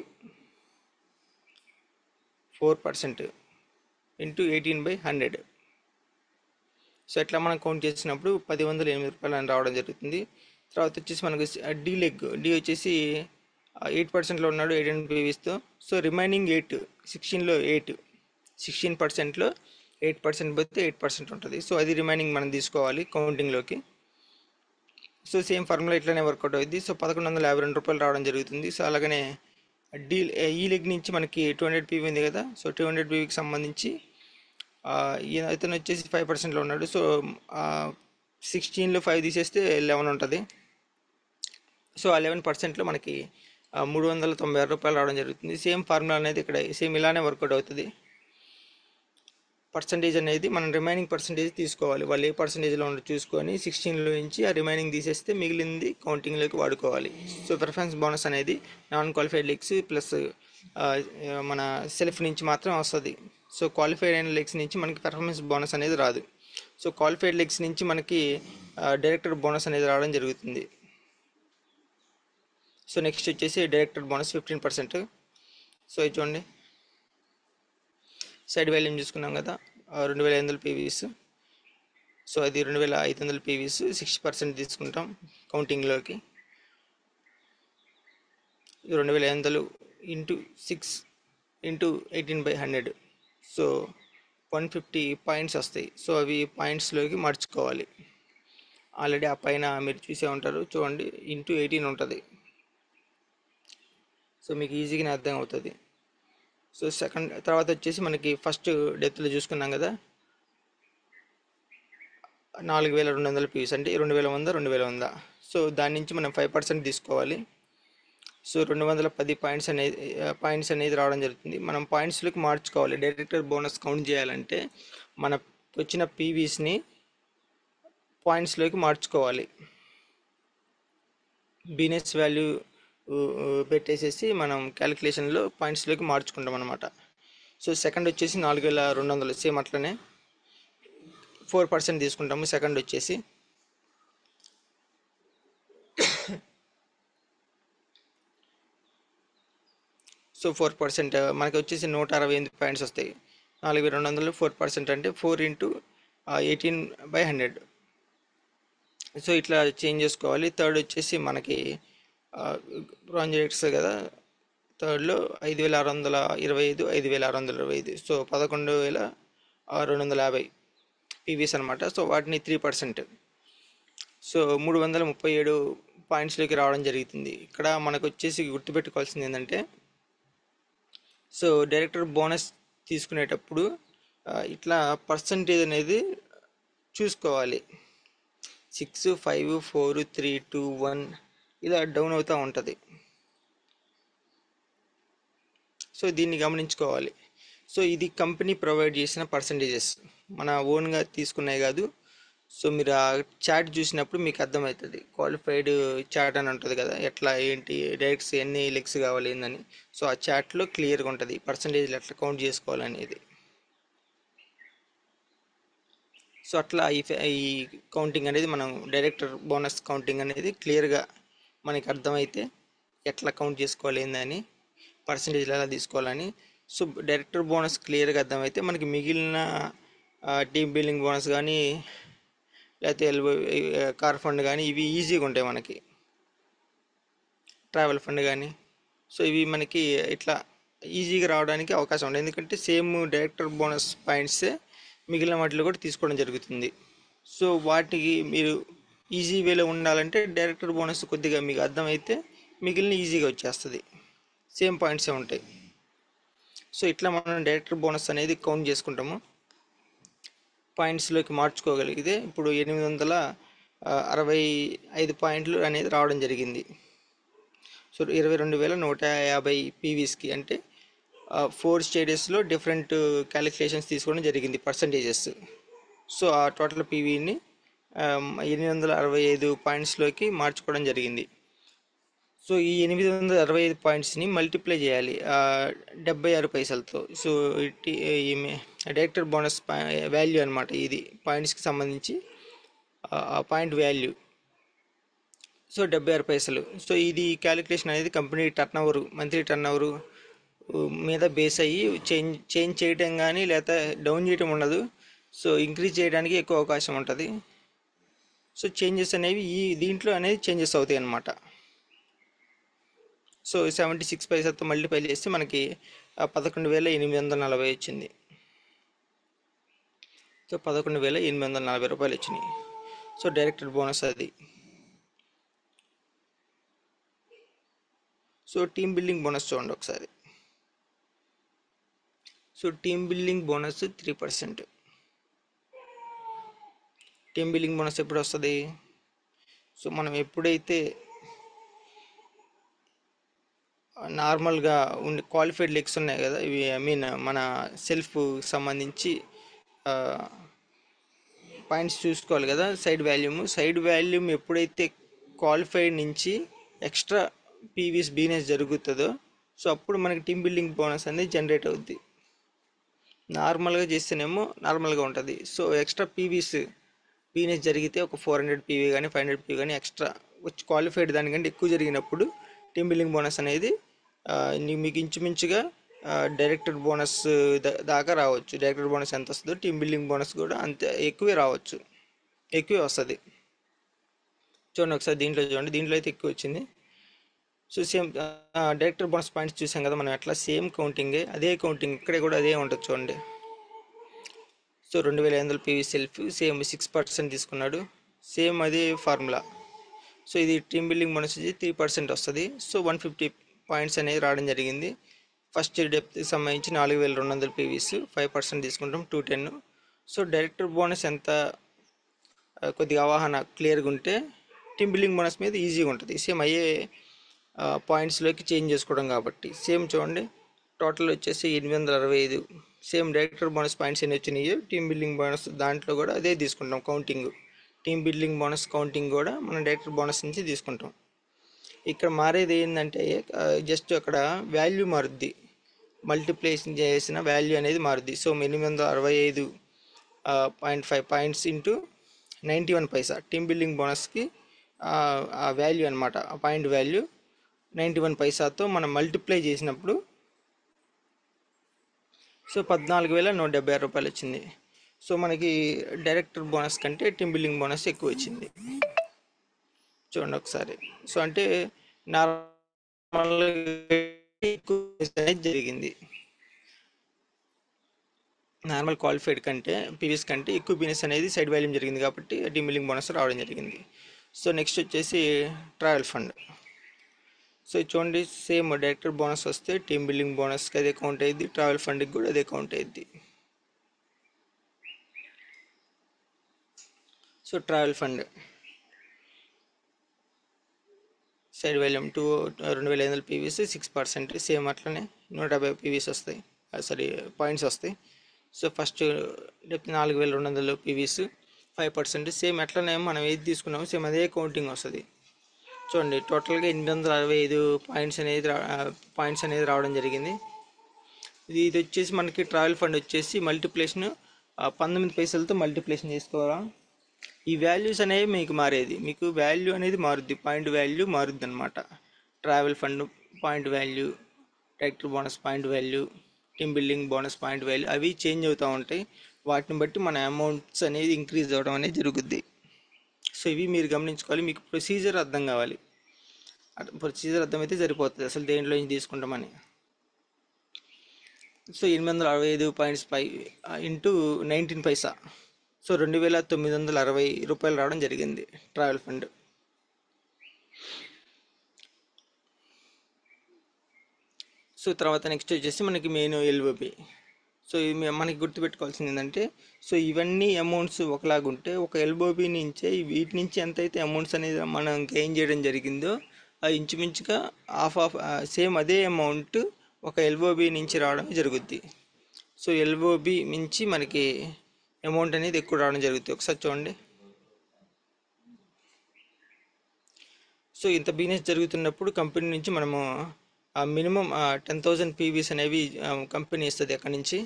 4% ఇంటూ 18/100. సో ఇట్లా మనం కౌంట్ చేసినప్పుడు 1008 రూపాయలు అని రావడం జరుగుతుంది. తర్వాత వచ్చేసి మనకు డి వచ్చేసి 8%లో ఉన్నాడు 800 పీవీస్తో. సో రిమైనింగ్ 8, 16లో 8, 16%లో 8% పోతే 8% ఉంటుంది. సో అది రిమైనింగ్ మనం తీసుకోవాలి కౌంటింగ్లోకి. సో సేమ్ ఫార్ములా ఇట్లానే వర్కౌట్ అవుతుంది. సో 1152 రూపాయలు రావడం జరుగుతుంది. సో అలాగనే ఈ లెగ్ నుంచి మనకి 200 పీవీ ఉంది కదా, సో 200 పీవీకి సంబంధించి ఇతను వచ్చేసి 5%లో ఉన్నాడు. సో 16లో 5 తీసేస్తే 11 ఉంటుంది. సో ఆ 11%లో మనకి 396 రూపాయలు రావడం జరుగుతుంది. సేమ్ ఫార్ములా అనేది ఇక్కడ సేమ్ ఇలానే వర్కౌట్ అవుతుంది. పర్సంటేజ్ అనేది మనం రిమైనింగ్ పర్సంటేజ్ తీసుకోవాలి, వాళ్ళు ఏ పర్సంటేజ్లో ఉండో చూసుకొని 16లో నుంచి ఆ రిమైనింగ్ తీసేస్తే మిగిలింది కౌంటింగ్లోకి వాడుకోవాలి. సో పెర్ఫార్మెన్స్ బోనస్ అనేది నాన్ క్వాలిఫైడ్ లెగ్స్ ప్లస్ మన సెల్ఫ్ నుంచి మాత్రం వస్తుంది. సో క్వాలిఫైడ్ అయిన లెగ్స్ నుంచి మనకి పెర్ఫార్మెన్స్ బోనస్ అనేది రాదు. సో క్వాలిఫైడ్ లెగ్స్ నుంచి మనకి డైరెక్టర్ బోనస్ అనేది రావడం జరుగుతుంది. సో నెక్స్ట్ వచ్చేసి డైరెక్టర్ బోనస్ 15%. సో ఇది చూడండి, సైడ్ వాల్యూమ్ చూసుకున్నాం కదా 2500 పీవీస్. సో అది 2500 పీవీస్ 6% తీసుకుంటాం కౌంటింగ్లోకి. 2500 ఇంటూ 6 ఇంటూ 18/100. సో 150 పాయింట్స్ వస్తాయి. సో అవి పాయింట్స్లోకి మార్చుకోవాలి. ఆల్రెడీ ఆ పైన మీరు చూసే ఉంటారు చూడండి, ఇంటూ 18 ఉంటుంది. సో మీకు ఈజీగానే అర్థం అవుతుంది. సో సెకండ్ తర్వాత వచ్చేసి మనకి ఫస్ట్ డెత్లో చూసుకున్నాం కదా 4200 పీవీస్ అంటే 2100. సో దాని నుంచి మనం 5% తీసుకోవాలి. సో 210 పాయింట్స్ అనేది రావడం జరుగుతుంది. మనం పాయింట్స్లోకి మార్చుకోవాలి. డైరెక్టర్ బోనస్ కౌంట్ చేయాలంటే మన వచ్చిన పీవీస్ని పాయింట్స్లోకి మార్చుకోవాలి. బిజినెస్ వాల్యూ పెట్టేసేసి మనం క్యాలిక్యులేషన్లో పాయింట్స్లోకి మార్చుకుంటాం అనమాట. సో సెకండ్ వచ్చేసి 4200, సేమ్ అట్లనే 4% తీసుకుంటాము సెకండ్ వచ్చేసి. సో 4% మనకి వచ్చేసి 168 పాయింట్స్ వస్తాయి. 4200 4% అంటే 4 ఇంటూ 18/100. సో ఇట్లా చేంజ్ చేసుకోవాలి. థర్డ్ వచ్చేసి మనకి ప్రాజెక్ట్స్ కదా, థర్డ్లో 5625, 5625. సో 11250 పీవీస్ అనమాట. సో వాటిని 3%, సో 337 పాయింట్స్లోకి రావడం జరుగుతుంది. ఇక్కడ మనకు వచ్చేసి గుర్తుపెట్టుకోవాల్సింది ఏంటంటే, సో డైరెక్టర్ బోనస్ తీసుకునేటప్పుడు ఇట్లా పర్సంటేజ్ అనేది చూసుకోవాలి. 6, 5, 4, 3, 2, 1 ఇలా డౌన్ అవుతూ ఉంటుంది. సో దీన్ని గమనించుకోవాలి. సో ఇది కంపెనీ ప్రొవైడ్ చేసిన పర్సంటేజెస్, మన ఓన్గా తీసుకున్నాయి కాదు. సో మీరు ఆ చార్ట్ చూసినప్పుడు మీకు అర్థమవుతుంది. క్వాలిఫైడ్ చార్ట్ అని ఉంటుంది కదా, ఎట్లా ఏంటి డైరెక్ట్స్ ఎన్ని లెగ్స్ కావాలి ఏందని. సో ఆ చార్ట్లో క్లియర్గా ఉంటుంది పర్సంటేజ్లు ఎట్లా కౌంట్ చేసుకోవాలనేది. సో అట్లా ఈ కౌంటింగ్ అనేది మనం డైరెక్టర్ బోనస్ కౌంటింగ్ అనేది క్లియర్గా మనకి అర్థమైతే ఎట్లా కౌంట్ చేసుకోవాలి ఏందని, పర్సంటేజ్లు ఎలా తీసుకోవాలని. సో డైరెక్టర్ బోనస్ క్లియర్గా అర్థమైతే మనకి మిగిలిన టీమ్ బిల్డింగ్ బోనస్ కానీ లేకపోతే కార్ ఫండ్ కానీ ఇవి ఈజీగా ఉంటాయి మనకి, ట్రావెల్ ఫండ్ కానీ. సో ఇవి మనకి ఇట్లా ఈజీగా రావడానికి అవకాశం ఉంది. ఎందుకంటే సేమ్ డైరెక్టర్ బోనస్ పాయింట్సే మిగిలిన వాటిలో కూడా తీసుకోవడం జరుగుతుంది. సో వాటికి మీరు ఈజీ వేలో ఉండాలంటే డైరెక్టర్ బోనస్ కొద్దిగా మీకు అర్థమైతే మిగిలిన ఈజీగా వచ్చేస్తుంది. సేమ్ పాయింట్సే ఉంటాయి. సో ఇట్లా మనం డైరెక్టర్ బోనస్ అనేది కౌంట్ చేసుకుంటాము. పాయింట్స్లోకి మార్చుకోగలిగితే ఇప్పుడు 865 పాయింట్లు అనేది రావడం జరిగింది. సో 22,150 పీవీస్కి, అంటే 4 స్టేజెస్లో డిఫరెంట్ క్యాలిక్యులేషన్స్ తీసుకోవడం జరిగింది, పర్సంటేజెస్. సో ఆ టోటల్ పీవీని 865 పాయింట్స్లోకి మార్చుకోవడం జరిగింది. సో ఈ 865 పాయింట్స్ని మల్టిప్లై చేయాలి 76 పైసలతో. సో డైరెక్టర్ బోనస్ వాల్యూ అనమాట ఇది, పాయింట్స్కి సంబంధించి ఆ పాయింట్ వాల్యూ. సో 76 పైసలు. సో ఇది క్యాలిక్యులేషన్ అనేది company turn over, monthly turn over మీద బేస్ అయ్యి చేంజ్ చేయడం కానీ లేదా డౌన్ చేయడం ఉండదు. సో ఇంక్రీజ్ చేయడానికి ఎక్కువ అవకాశం ఉంటుంది. సో చేంజెస్ అనేవి దీంట్లో అనేది చేంజెస్ అవుతాయి అన్నమాట. సో 76 పైసలతో మల్టిప్లై చేస్తే మనకి 11,840 వచ్చింది. సో 11,840 రూపాయలు వచ్చినాయి. సో డైరెక్టర్ బోనస్ అది. సో టీమ్ బిల్డింగ్ బోనస్ చూడండి ఒకసారి. So team building bonus 3%. Team building bonus ఎప్పుడు వస్తుంది? సో మనం ఎప్పుడైతే నార్మల్గా క్వాలిఫైడ్ లెగ్స్ ఉన్నాయి కదా, ఇవి మన సెల్ఫ్ సంబంధించి పాయింట్స్ చూసుకోవాలి కదా, సైడ్ వాల్యూమ్ ఎప్పుడైతే క్వాలిఫైడ్ నుంచి ఎక్స్ట్రా పీవీస్ బీనెస్ జరుగుతుందో, సో అప్పుడు మనకి టీమ్ బిల్డింగ్ బోనస్ అనేది జనరేట్ అవుద్ది. నార్మల్గా చేస్తేనేమో నార్మల్గా ఉంటుంది. సో ఎక్స్ట్రా పీవీస్ బీనెస్ జరిగితే ఒక 400 పీవీ కానీ 500 పీవీ కానీ ఎక్స్ట్రా వచ్చి క్వాలిఫైడ్ దానికంటే ఎక్కువ జరిగినప్పుడు టీమ్ బిల్డింగ్ బోనస్ అనేది మీకు ఇంచుమించుగా డైరెక్టర్ బోనస్ దాకా రావచ్చు. డైరెక్టర్ బోనస్ ఎంత వస్తుందో టీమ్ బిల్డింగ్ బోనస్ కూడా అంతే ఎక్కువే రావచ్చు, ఎక్కువే వస్తుంది. చూడండి ఒకసారి దీంట్లో చూడండి, దీంట్లో అయితే ఎక్కువ వచ్చింది. So same director bonus points చూసాం కదా మనం, ఎట్లా సేమ్ కౌంటింగే, అదే కౌంటింగ్ ఇక్కడ కూడా అదే ఉంటుంది చూడండి. సో 2,500 పీవీ సెల్ఫ్ సేమ్ 6% తీసుకున్నాడు, సేమ్ అదే ఫార్ములా. సో ఇది టీమ్ బిల్డింగ్ బోనస్ 3% వస్తుంది. సో 150 పాయింట్స్ అనేది రావడం జరిగింది. ఫస్ట్ డెప్త్కి సంబంధించి 4,200 పీవీస్ 5% తీసుకుంటాం, 210. సో డైరెక్టర్ బోనస్ ఎంత కొద్దిగా అవగాహన క్లియర్గా ఉంటే టీమ్ బిల్డింగ్ బోనస్ మీద ఈజీగా ఉంటుంది. సేమ్ అయ్యే పాయింట్స్లోకి చేంజ్ చేసుకోవడం కాబట్టి. సేమ్ చూడండి, టోటల్ వచ్చేసి 865. సేమ్ డైరెక్టర్ బోనస్ పాయింట్స్ ఎన్ని వచ్చినాయో టీమ్ బిల్డింగ్ బోనస్ దాంట్లో కూడా అదే తీసుకుంటాం counting. Team building bonus counting కూడా మనం డైరెక్టర్ బోనస్ నుంచి తీసుకుంటాం. ఇక్కడ మారేది ఏంటంటే జస్ట్ అక్కడ వాల్యూ మారుద్ది, మల్టిప్లేషన్ చేసిన వాల్యూ అనేది మారుద్ది. సో 865.5 పాయింట్స్ ఇంటూ 91 పైసా టీమ్ బిల్డింగ్ బోనస్కి ఆ వాల్యూ అనమాట, ఆ పాయింట్ వాల్యూ 91 పైసాతో మనం మల్టిప్లై చేసినప్పుడు సో 14,176 రూపాయలు వచ్చింది. సో మనకి డైరెక్టర్ బోనస్ కంటే టీమ్ బిల్డింగ్ బోనస్ ఎక్కువ వచ్చింది. చూడండి ఒకసారి. సో అంటే నార్మల్ ఎక్కువ అనేది జరిగింది, నార్మల్ క్వాలిఫైడ్ కంటే పీవీఎస్ కంటే ఎక్కువ బిజినెస్ అనేది సైడ్ వాల్యూమ్ జరిగింది కాబట్టి టీమ్ బిల్డింగ్ బోనస్ రావడం జరిగింది. సో నెక్స్ట్ వచ్చేసి ట్రావెల్ ఫండ్. సో చూడండి, సేమ్ డైరెక్టర్ బోనస్ వస్తే టీమ్ బిల్డింగ్ బోనస్కి అదే కౌంట్ అయ్యింది, ట్రావెల్ ఫండ్కి కూడా అదే కౌంట్ అయ్యింది. So travel fund side volume 2,500 PVs 6%, same అట్లనే 150 పీవీస్ వస్తాయి, సారీ పాయింట్స్ వస్తాయి. So first depth 4,200 PVs 5%, same ఎట్లనే మనం ఏది తీసుకున్నామో సేమ్ అదే కౌంటింగ్ వస్తుంది. చూడండి టోటల్గా 865 పాయింట్స్ అనేది రావడం జరిగింది. ఇది వచ్చేసి మనకి ట్రావెల్ ఫండ్ వచ్చేసి మల్టిప్లేషన్ 19 పైసలతో మల్టిప్లేషన్ చేసుకోవాలా. ఈ వాల్యూస్ అనేవి మీకు మారేది, మీకు వాల్యూ అనేది మారుద్ది, పాయింట్ వాల్యూ మారుద్ది అనమాట. Travel fund point value, director bonus point value, team building bonus point value అవి చేంజ్ అవుతూ ఉంటాయి. వాటిని బట్టి మన అమౌంట్స్ అనేది ఇంక్రీజ్ అవ్వడం అనేది జరుగుద్ది. సో ఇవి మీరు గమనించుకోవాలి, మీకు ప్రొసీజర్ అర్థం కావాలి. ప్రొసీజర్ అర్థమైతే సరిపోతుంది అసలు దేంట్లో నుంచి తీసుకుంటామని. సో 865 ఇంటూ 19 పైసా, సో 2,960 రూపాయలు రావడం జరిగింది ట్రావెల్ ఫండ్. సో తర్వాత నెక్స్ట్ వచ్చేసి మనకి మెయిన్ ఎల్ఓపి. సో మనకి గుర్తుపెట్టుకోవాల్సింది ఏంటంటే, సో ఇవన్నీ అమౌంట్స్ ఒకలాగుంటే ఒక ఎల్ఓపి నుంచే వీటి నుంచి ఎంతైతే అమౌంట్స్ అనేది మనం గెయిన్ చేయడం జరిగిందో అది ఇంచుమించుగా ఆఫ్ సేమ్ అదే అమౌంట్ ఒక ఎల్ఓబి నుంచి రావడం జరుగుద్ది. సో ఎల్ఓబి నుంచి మనకి అమౌంట్ అనేది ఎక్కువ రావడం జరుగుతుంది. ఒకసారి చూడండి. సో ఇంత బిజినెస్ జరుగుతున్నప్పుడు కంపెనీ నుంచి మనము మినిమం 10,000 పీవీస్ అనేవి కంపెనీ ఇస్తుంది అక్కడి నుంచి.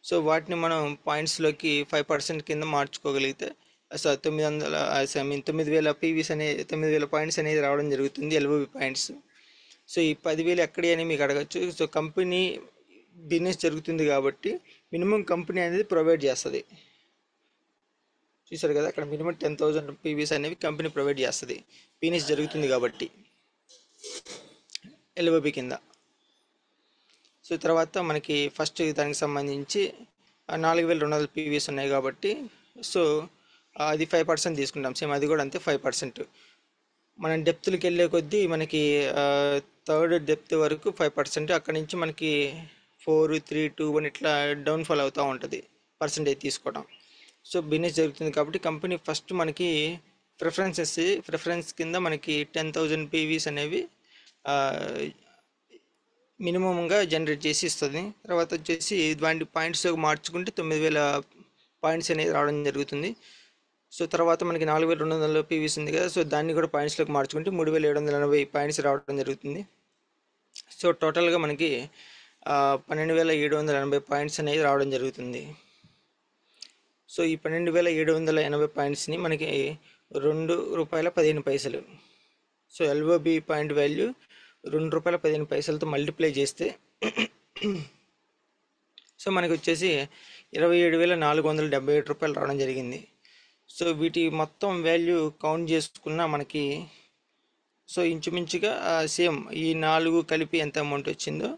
సో వాటిని మనం పాయింట్స్లోకి 5% కింద మార్చుకోగలిగితే 9,000 పీవీస్ అనే 9,000 పాయింట్స్ అనేది రావడం జరుగుతుంది, ఎల్ఓబి పాయింట్స్. సో ఈ 10,000 ఎక్కడి అని మీకు అడగచ్చు. సో కంపెనీ బిజినెస్ జరుగుతుంది కాబట్టి మినిమం కంపెనీ అనేది ప్రొవైడ్ చేస్తుంది. చూసారు కదా, అక్కడ మినిమం 10,000 పీవీస్ అనేవి కంపెనీ ప్రొవైడ్ చేస్తుంది, బిజినెస్ జరుగుతుంది కాబట్టి ఎల్ఓబి కింద. సో తర్వాత మనకి ఫస్ట్ దానికి సంబంధించి 4,200 పీవీస్ ఉన్నాయి కాబట్టి సో అది 5% తీసుకుంటాం. సేమ్ అది కూడా అంతే 5%. మనం డెప్త్కి వెళ్ళే కొద్దీ మనకి 3rd డెప్త్ వరకు 5%, అక్కడి నుంచి మనకి 4, 3, 2, 1 ఇట్లా డౌన్ఫాల్ అవుతూ ఉంటుంది పర్సంటేజ్ తీసుకోవడం. సో బిజినెస్ జరుగుతుంది కాబట్టి కంపెనీ ఫస్ట్ మనకి ప్రిఫరెన్స్ కింద మనకి 10,000 పీవీస్ అనేవి మినిమంగా జనరేట్ చేసి ఇస్తుంది. తర్వాత వచ్చేసి దాని పాయింట్స్ మార్చుకుంటే 9,000 పాయింట్స్ అనేది రావడం జరుగుతుంది. సో తర్వాత మనకి 4,200 పీవీస్ ఉంది కదా, సో దాన్ని కూడా పాయింట్స్లోకి మార్చుకుంటే 3,780 పాయింట్స్ రావడం జరుగుతుంది. సో టోటల్గా మనకి 12,780 పాయింట్స్ అనేది రావడం జరుగుతుంది. సో ఈ 12,780 పాయింట్స్ని మనకి ₹2.15. సో ఎల్ఓబి పాయింట్ వాల్యూ ₹2.15తో మల్టిప్లై చేస్తే సో మనకి వచ్చేసి ₹27,477 రావడం జరిగింది. సో వీటి మొత్తం వాల్యూ కౌంట్ చేసుకున్న మనకి సో ఇంచుమించుగా సేమ్ ఈ 4 కలిపి ఎంత అమౌంట్ వచ్చిందో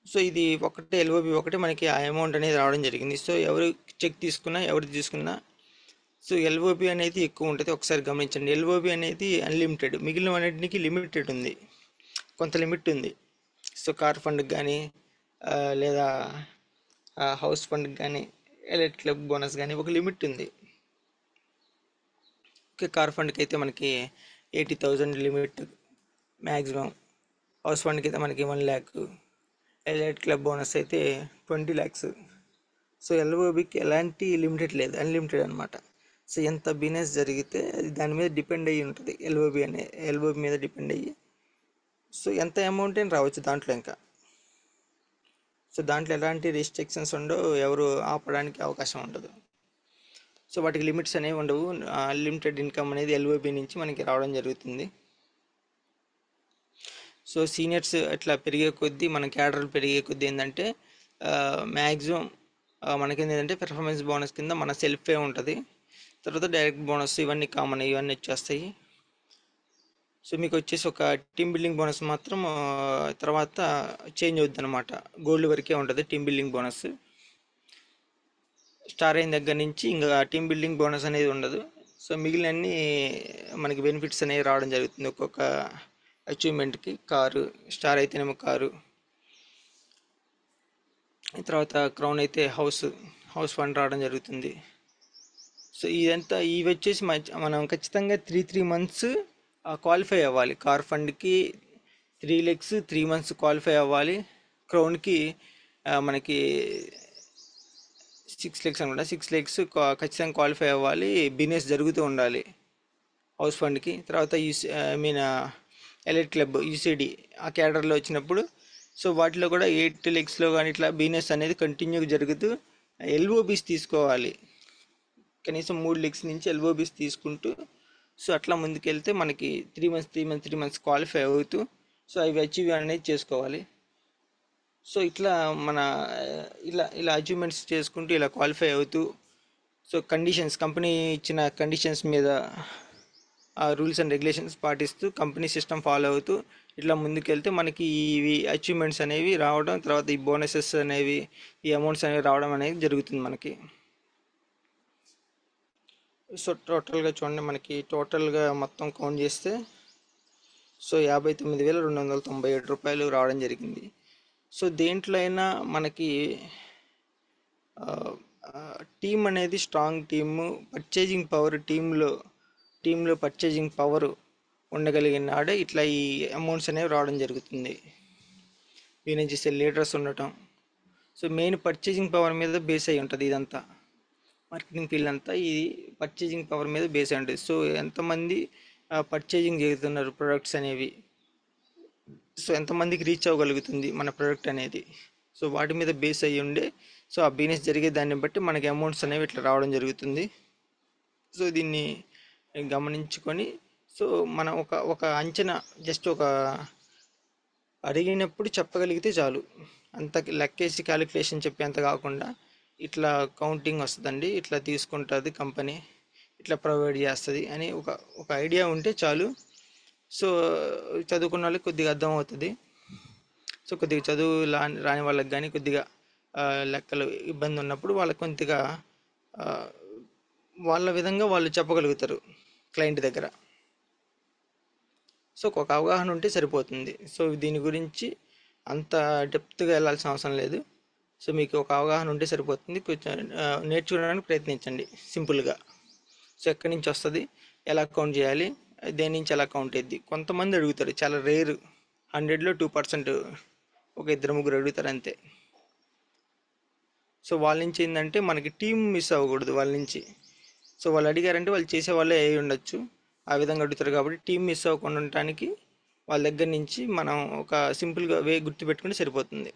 సో ఇది ఒకటే ఎల్ఓబి ఒకటే మనకి ఆ అమౌంట్ అనేది రావడం జరిగింది. సో ఎవరు చెక్ తీసుకున్నా ఎవరు తీసుకున్నా సో ఎల్ఓబి అనేది ఎక్కువ ఉంటుంది. ఒకసారి గమనించండి, ఎల్ఓబి అనేది అన్లిమిటెడ్, మిగిలిన అన్నింటికి లిమిటెడ్ ఉంది, కొంత లిమిట్ ఉంది. సో కార్ ఫండ్కి కానీ లేదా హౌస్ ఫండ్కి కానీ ఎలైట్ క్లబ్ బోనస్ కానీ ఒక లిమిట్ ఉంది. ఓకే, కార్ ఫండ్కి అయితే మనకి 80,000 లిమిట్ మ్యాక్సిమం, హౌస్ ఫండ్కి అయితే మనకి 1 lakh, ఎలైట్ క్లబ్ బోనస్ అయితే 20 lakhs. సో ఎల్ఓబికి ఎలాంటి లిమిటెడ్ లేదు, అన్లిమిటెడ్ అనమాట. సో ఎంత బిజినెస్ జరిగితే దాని మీద డిపెండ్ అయ్యి ఉంటుంది, ఎల్ఓబి మీద డిపెండ్ అయ్యి సో ఎంత అమౌంట్ అయినా రావచ్చు దాంట్లో. ఇంకా సో దాంట్లో ఎలాంటి రిస్ట్రిక్షన్స్ ఉండవు, ఎవరు ఆపడానికి అవకాశం ఉండదు. సో వాటికి లిమిట్స్ అనేవి ఉండవు. అన్లిమిటెడ్ ఇన్కమ్ అనేది ఎల్ఓబి నుంచి మనకి రావడం జరుగుతుంది. సో సీనియర్స్ అట్లా పెరిగే కొద్దీ మన క్యాడర్లు పెరిగే కొద్దీ ఏంటంటే మ్యాక్సిమం మనకి ఏంటంటే పెర్ఫార్మెన్స్ బోనస్ కింద మన సెల్ఫే ఉంటుంది, తర్వాత డైరెక్ట్ బోనస్ ఇవన్నీ కామన్, ఇవన్నీ వచ్చేస్తాయి. సో మీకు వచ్చేసి ఒక టీమ్ బిల్డింగ్ బోనస్ మాత్రం తర్వాత చేంజ్ అవుద్ది అనమాట, గోల్డ్ వరకే ఉంటుంది టీమ్ బిల్డింగ్ బోనస్. స్టార్ అయిన దగ్గర నుంచి ఇంకా టీమ్ బిల్డింగ్ బోనస్ అనేది ఉండదు. సో మిగిలినన్ని మనకి బెనిఫిట్స్ అనేవి రావడం జరుగుతుంది ఒక్కొక్క అచీవ్మెంట్కి. కారు స్టార్ అయితేనేమో కారు, తర్వాత క్రౌన్ అయితే హౌస్ ఫండ్ రావడం జరుగుతుంది. సో ఇదంతా ఇవి వచ్చేసి మనం ఖచ్చితంగా 3 months క్వాలిఫై అవ్వాలి. కార్ ఫండ్కి 3 lakhs 3 months క్వాలిఫై అవ్వాలి. క్రౌన్కి మనకి 6 lakhs అనుకుంటా, 6 lakhs ఖచ్చితంగా క్వాలిఫై అవ్వాలి, బిజినెస్ జరుగుతూ ఉండాలి. హౌస్ ఫండ్కి తర్వాత ఎలైట్ క్లబ్ యూసిడి ఆ క్యాడర్లో వచ్చినప్పుడు సో వాటిలో కూడా 8 lakhsలో కానీ ఇట్లా బిజినెస్ అనేది కంటిన్యూగా జరుగుతూ ఎల్ఓబీస్ తీసుకోవాలి. కనీసం 3 lakhs నుంచి ఎల్ఓబీస్ తీసుకుంటూ సో అట్లా ముందుకెళ్తే మనకి 3 months క్వాలిఫై అవుతూ సో అవి అచీవ్ అనేది చేసుకోవాలి. సో ఇట్లా మన ఇలా అచీవ్మెంట్స్ చేసుకుంటూ ఇలా క్వాలిఫై అవుతూ సో కంపెనీ ఇచ్చిన కండిషన్స్ మీద ఆ రూల్స్ అండ్ రెగ్యులేషన్స్ పాటిస్తూ కంపెనీ సిస్టమ్ ఫాలో అవుతూ ఇట్లా ముందుకెళ్తే మనకి ఇవి అచీవ్మెంట్స్ అనేవి రావడం, తర్వాత ఈ బోనసెస్ అనేవి ఈ అమౌంట్స్ అనేవి రావడం అనేది జరుగుతుంది మనకి. సో టోటల్గా చూడండి, మనకి టోటల్గా మొత్తం కౌంట్ చేస్తే సో ₹59,297 రావడం జరిగింది. సో దేంట్లో అయినా మనకి టీం అనేది స్ట్రాంగ్ టీము, పర్చేజింగ్ పవర్ టీంలో పర్చేజింగ్ పవర్ ఉండగలిగిన నాడే ఇట్లా ఈ అమౌంట్స్ అనేవి రావడం జరుగుతుంది. మేనేజ్ చేసే లీడర్స్ ఉండటం. సో మెయిన్ పర్చేజింగ్ పవర్ మీద బేస్ అయి ఉంటుంది ఇదంతా. మార్కెటింగ్ ఫీల్డ్ అంతా ఈ పర్చేజింగ్ పవర్ మీద బేస్ అయి ఉంటుంది. సో ఎంతమంది పర్చేజింగ్ చేస్తున్నారు ప్రొడక్ట్స్ అనేవి, సో ఎంతమందికి రీచ్ అవ్వగలుగుతుంది మన ప్రోడక్ట్ అనేది, సో వాటి మీద బేస్ అయ్యి ఉండే సో ఆ బిజినెస్ జరిగే దాన్ని బట్టి మనకి అమౌంట్స్ అనేవి ఇట్లా రావడం జరుగుతుంది. సో దీన్ని గమనించుకొని సో మనం ఒక అంచనా జస్ట్ ఒక అడిగినప్పుడు చెప్పగలిగితే చాలు. అంత లెక్కేసి క్యాలిక్యులేషన్ చెప్పేంత కాకుండా ఇట్లా కౌంటింగ్ వస్తుందండి, ఇట్లా తీసుకుంటుంది కంపెనీ, ఇట్లా ప్రొవైడ్ చేస్తుంది అని ఒక ఐడియా ఉంటే చాలు. సో చదువుకున్న వాళ్ళకి కొద్దిగా అర్థం అవుతుంది. సో కొద్దిగా చదువు రాని వాళ్ళకి కానీ కొద్దిగా లెక్కలు ఇబ్బంది ఉన్నప్పుడు వాళ్ళకి కొద్దిగా వాళ్ళ విధంగా వాళ్ళు చెప్పగలుగుతారు క్లయింట్ దగ్గర. సో ఒక అవగాహన ఉంటే సరిపోతుంది. సో దీని గురించి అంత డెప్త్గా వెళ్ళాల్సిన అవసరం లేదు. సో మీకు ఒక అవగాహన ఉంటే సరిపోతుంది. కొంచెం నేర్చుకోవడానికి ప్రయత్నించండి సింపుల్గా. సో ఎక్కడి నుంచి వస్తుంది, ఎలా కౌంట్ చేయాలి, దేని నుంచి ఎలా కౌంట్ అయ్యింది. కొంతమంది అడుగుతారు, చాలా రేరు, 100లో 2%, ఒక 2-3 అడుగుతారు అంతే. సో వాళ్ళ నుంచి ఏంటంటే మనకి టీం మిస్ అవ్వకూడదు వాళ్ళ నుంచి. సో వాళ్ళు అడిగారంటే వాళ్ళు చేసే వాళ్ళే అయి ఉండొచ్చు, ఆ విధంగా అడుగుతారు. కాబట్టి టీం మిస్ అవ్వకుండా ఉండటానికి వాళ్ళ దగ్గర నుంచి మనం ఒక సింపుల్గా వే గుర్తుపెట్టుకుంటే సరిపోతుంది.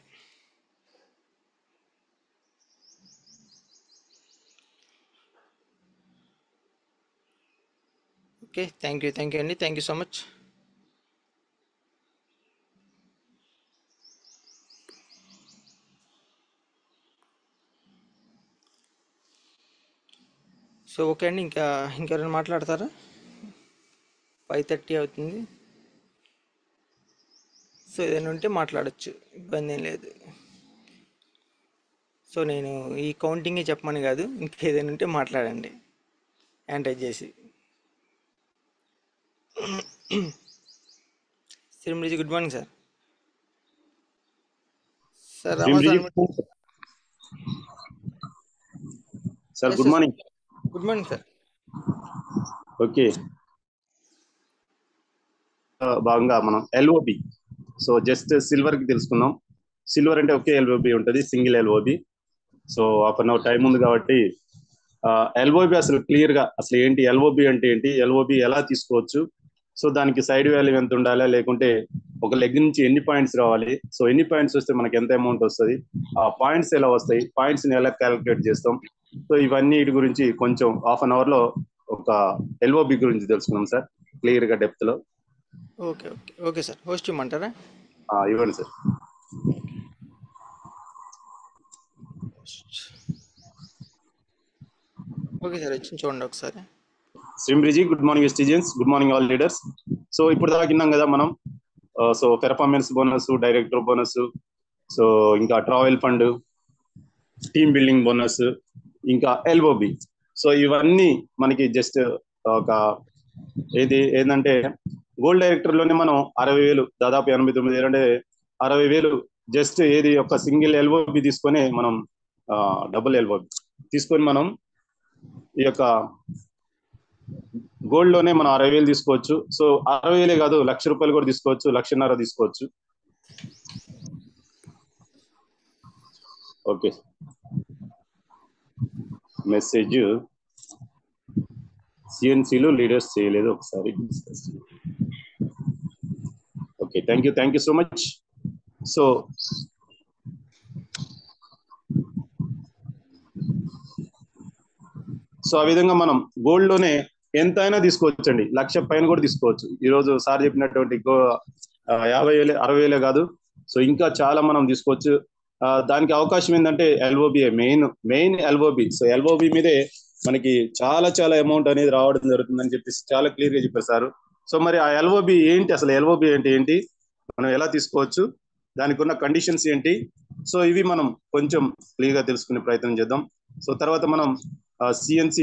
ఓకే, థ్యాంక్ యూ అండి, thank you so much. So okay అండి, ఇంకెవరైనా మాట్లాడతారా? 5:30 అవుతుంది. సో ఏదైనా ఉంటే మాట్లాడచ్చు, ఇబ్బంది ఏం లేదు. సో నేను ఈ కౌంటింగే చెప్పమని కాదు, ఇంకేదైనా ఉంటే మాట్లాడండి హ్యాండ్ రైజ్ చేసి. శ్రీమృజి good morning sir. Sir Rama sir. Sir good morning. Good morning sir. Okay, భాగంగా మనం ఎల్ఓబి, సో జస్ట్ సిల్వర్ కి తెలుసుకుందాం. సిల్వర్ అంటే ఒకే ఎల్ఓబి ఉంటుంది, single LOB. So half an hour time ఉంది కాబట్టి ఎల్ఓబి అసలు క్లియర్ గా అసలు ఏంటి, ఎల్ఓబి అంటే ఏంటి, ఎల్ఓబి ఎలా తీసుకోవచ్చు, సో దానికి సైడ్ వాల్యూ ఎంత ఉండాలి, లేకుంటే ఒక లెగ్ నుంచి ఎన్ని పాయింట్స్ రావాలి, సో ఎన్ని పాయింట్స్ వస్తే మనకి ఎంత అమౌంట్ వస్తుంది, ఆ పాయింట్స్ ఎలా వస్తాయి, పాయింట్స్ ని ఎలా క్యాలిక్యులేట్ చేస్తాం, సో ఇవన్నీ వీటి గురించి కొంచెం హాఫ్ అన్ అవర్ లో ఒక ఎల్ఓబి గురించి తెలుసుకున్నాం సార్, క్లియర్ గా డెప్త్ లో. Okay okay okay sir, host ఇవ్వమంటారా? ఇవ్వండి సార్. ఓకే సార్, వచ్చి చూడండి ఒకసారి. శ్రీమృజి good morning students, good morning all leaders. So ఇప్పుడు దాకా విన్నాం కదా మనం, so performance bonus, director bonus, so ఇంకా travel fund, team building bonus, ఇంకా ఎల్ఓబి. సో ఇవన్నీ మనకి జస్ట్ ఒక ఏంటంటే గోల్డ్ డైరెక్టర్ లోనే మనం 60,000, దాదాపు 89,000 అంటే 60,000 జస్ట్ ఏది ఒక సింగిల్ ఎల్ఓబి తీసుకొని మనం డబుల్ ఎల్ఓబి తీసుకొని మనం ఈ యొక్క గోల్డ్ లోనే మనం 60,000 తీసుకోవచ్చు. సో 60,000 కాదు, ₹1,00,000 కూడా తీసుకోవచ్చు, ₹1,50,000 తీసుకోవచ్చు. ఓకే, మెసేజ్ సిఎన్సీలో లీడర్స్ చేయలేదు, ఒకసారి discuss. Okay, thank you so much. So ఆ విధంగా మనం గోల్డ్ లోనే ఎంత అయినా తీసుకోవచ్చు అండి, 1,00,000 పైన కూడా తీసుకోవచ్చు. ఈ రోజు సార్ చెప్పినటువంటి 50,000, 60,000 కాదు, సో ఇంకా చాలా మనం తీసుకోవచ్చు. దానికి అవకాశం ఏంటంటే LOB main LOB. So LOB మీదే మనకి చాలా అమౌంట్ అనేది రావడం జరుగుతుందని చెప్పేసి చాలా క్లియర్ గా చెప్పారు సార్. సో మరి ఆ ఎల్ఓబి ఏంటి, అసలు ఎల్ఓబి ఏంటి, మనం ఎలా తీసుకోవచ్చు, దానికి ఉన్న కండిషన్స్ ఏంటి, సో ఇవి మనం కొంచెం క్లియర్ గా తెలుసుకునే ప్రయత్నం చేద్దాం. సో తర్వాత మనం సిఎన్సి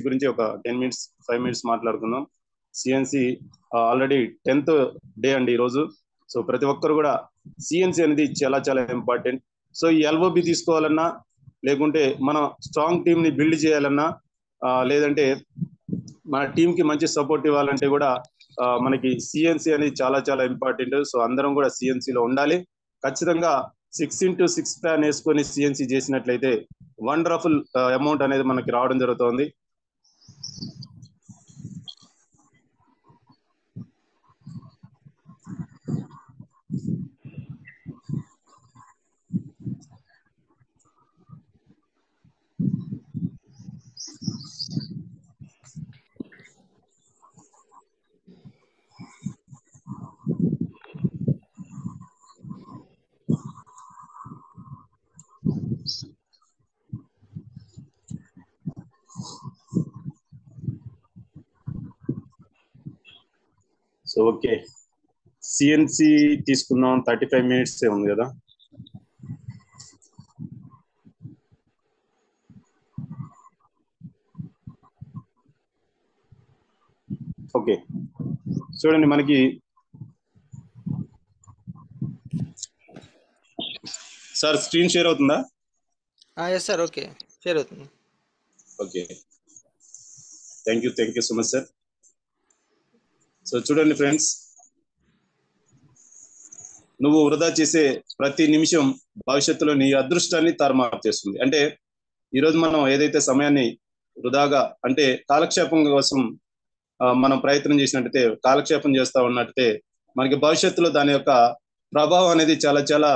గురించి ఒక 5 minutes మాట్లాడుకుందాం. సిఎన్సి ఆల్రెడీ 10th డే అండి ఈరోజు. సో ప్రతి ఒక్కరు కూడా సిఎన్సి అనేది చాలా చాలా ఇంపార్టెంట్. సో ఈ ఎల్ఓబి తీసుకోవాలన్నా, లేకుంటే మనం స్ట్రాంగ్ టీమ్ ని బిల్డ్ చేయాలన్నా, లేదంటే మన టీమ్ కి మంచి సపోర్ట్ ఇవ్వాలంటే కూడా మనకి సిఎన్సి అనేది చాలా చాలా ఇంపార్టెంట్. సో అందరం కూడా సిఎన్సి లో ఉండాలి. ఖచ్చితంగా 6x6 ప్లాన్ వేసుకొని సిఎన్సి చేసినట్లయితే వండర్ఫుల్ అమౌంట్ అనేది మనకి రావడం జరుగుతుంది. సో ఓకే, సిఎన్సి తీసుకుందాం. 35 minutes ఉంది కదా. ఓకే, చూడండి మనకి సార్ స్క్రీన్ షేర్ అవుతుందా? ఎస్ సార్, ఓకే, షేర్ అవుతుంది. Okay, thank you so much sir. So చూడండి ఫ్రెండ్స్, నువ్వు వృధా చేసే ప్రతి నిమిషం భవిష్యత్తులో నీ అదృష్టాన్ని తారుమారు చేస్తుంది. అంటే ఈరోజు మనం ఏదైతే సమయాన్ని వృధాగా అంటే కాలక్షేపం కోసం మనం ప్రయత్నం చేసినట్టయితే, కాలక్షేపం చేస్తా ఉన్నట్టయితే మనకి భవిష్యత్తులో దాని యొక్క ప్రభావం అనేది చాలా చాలా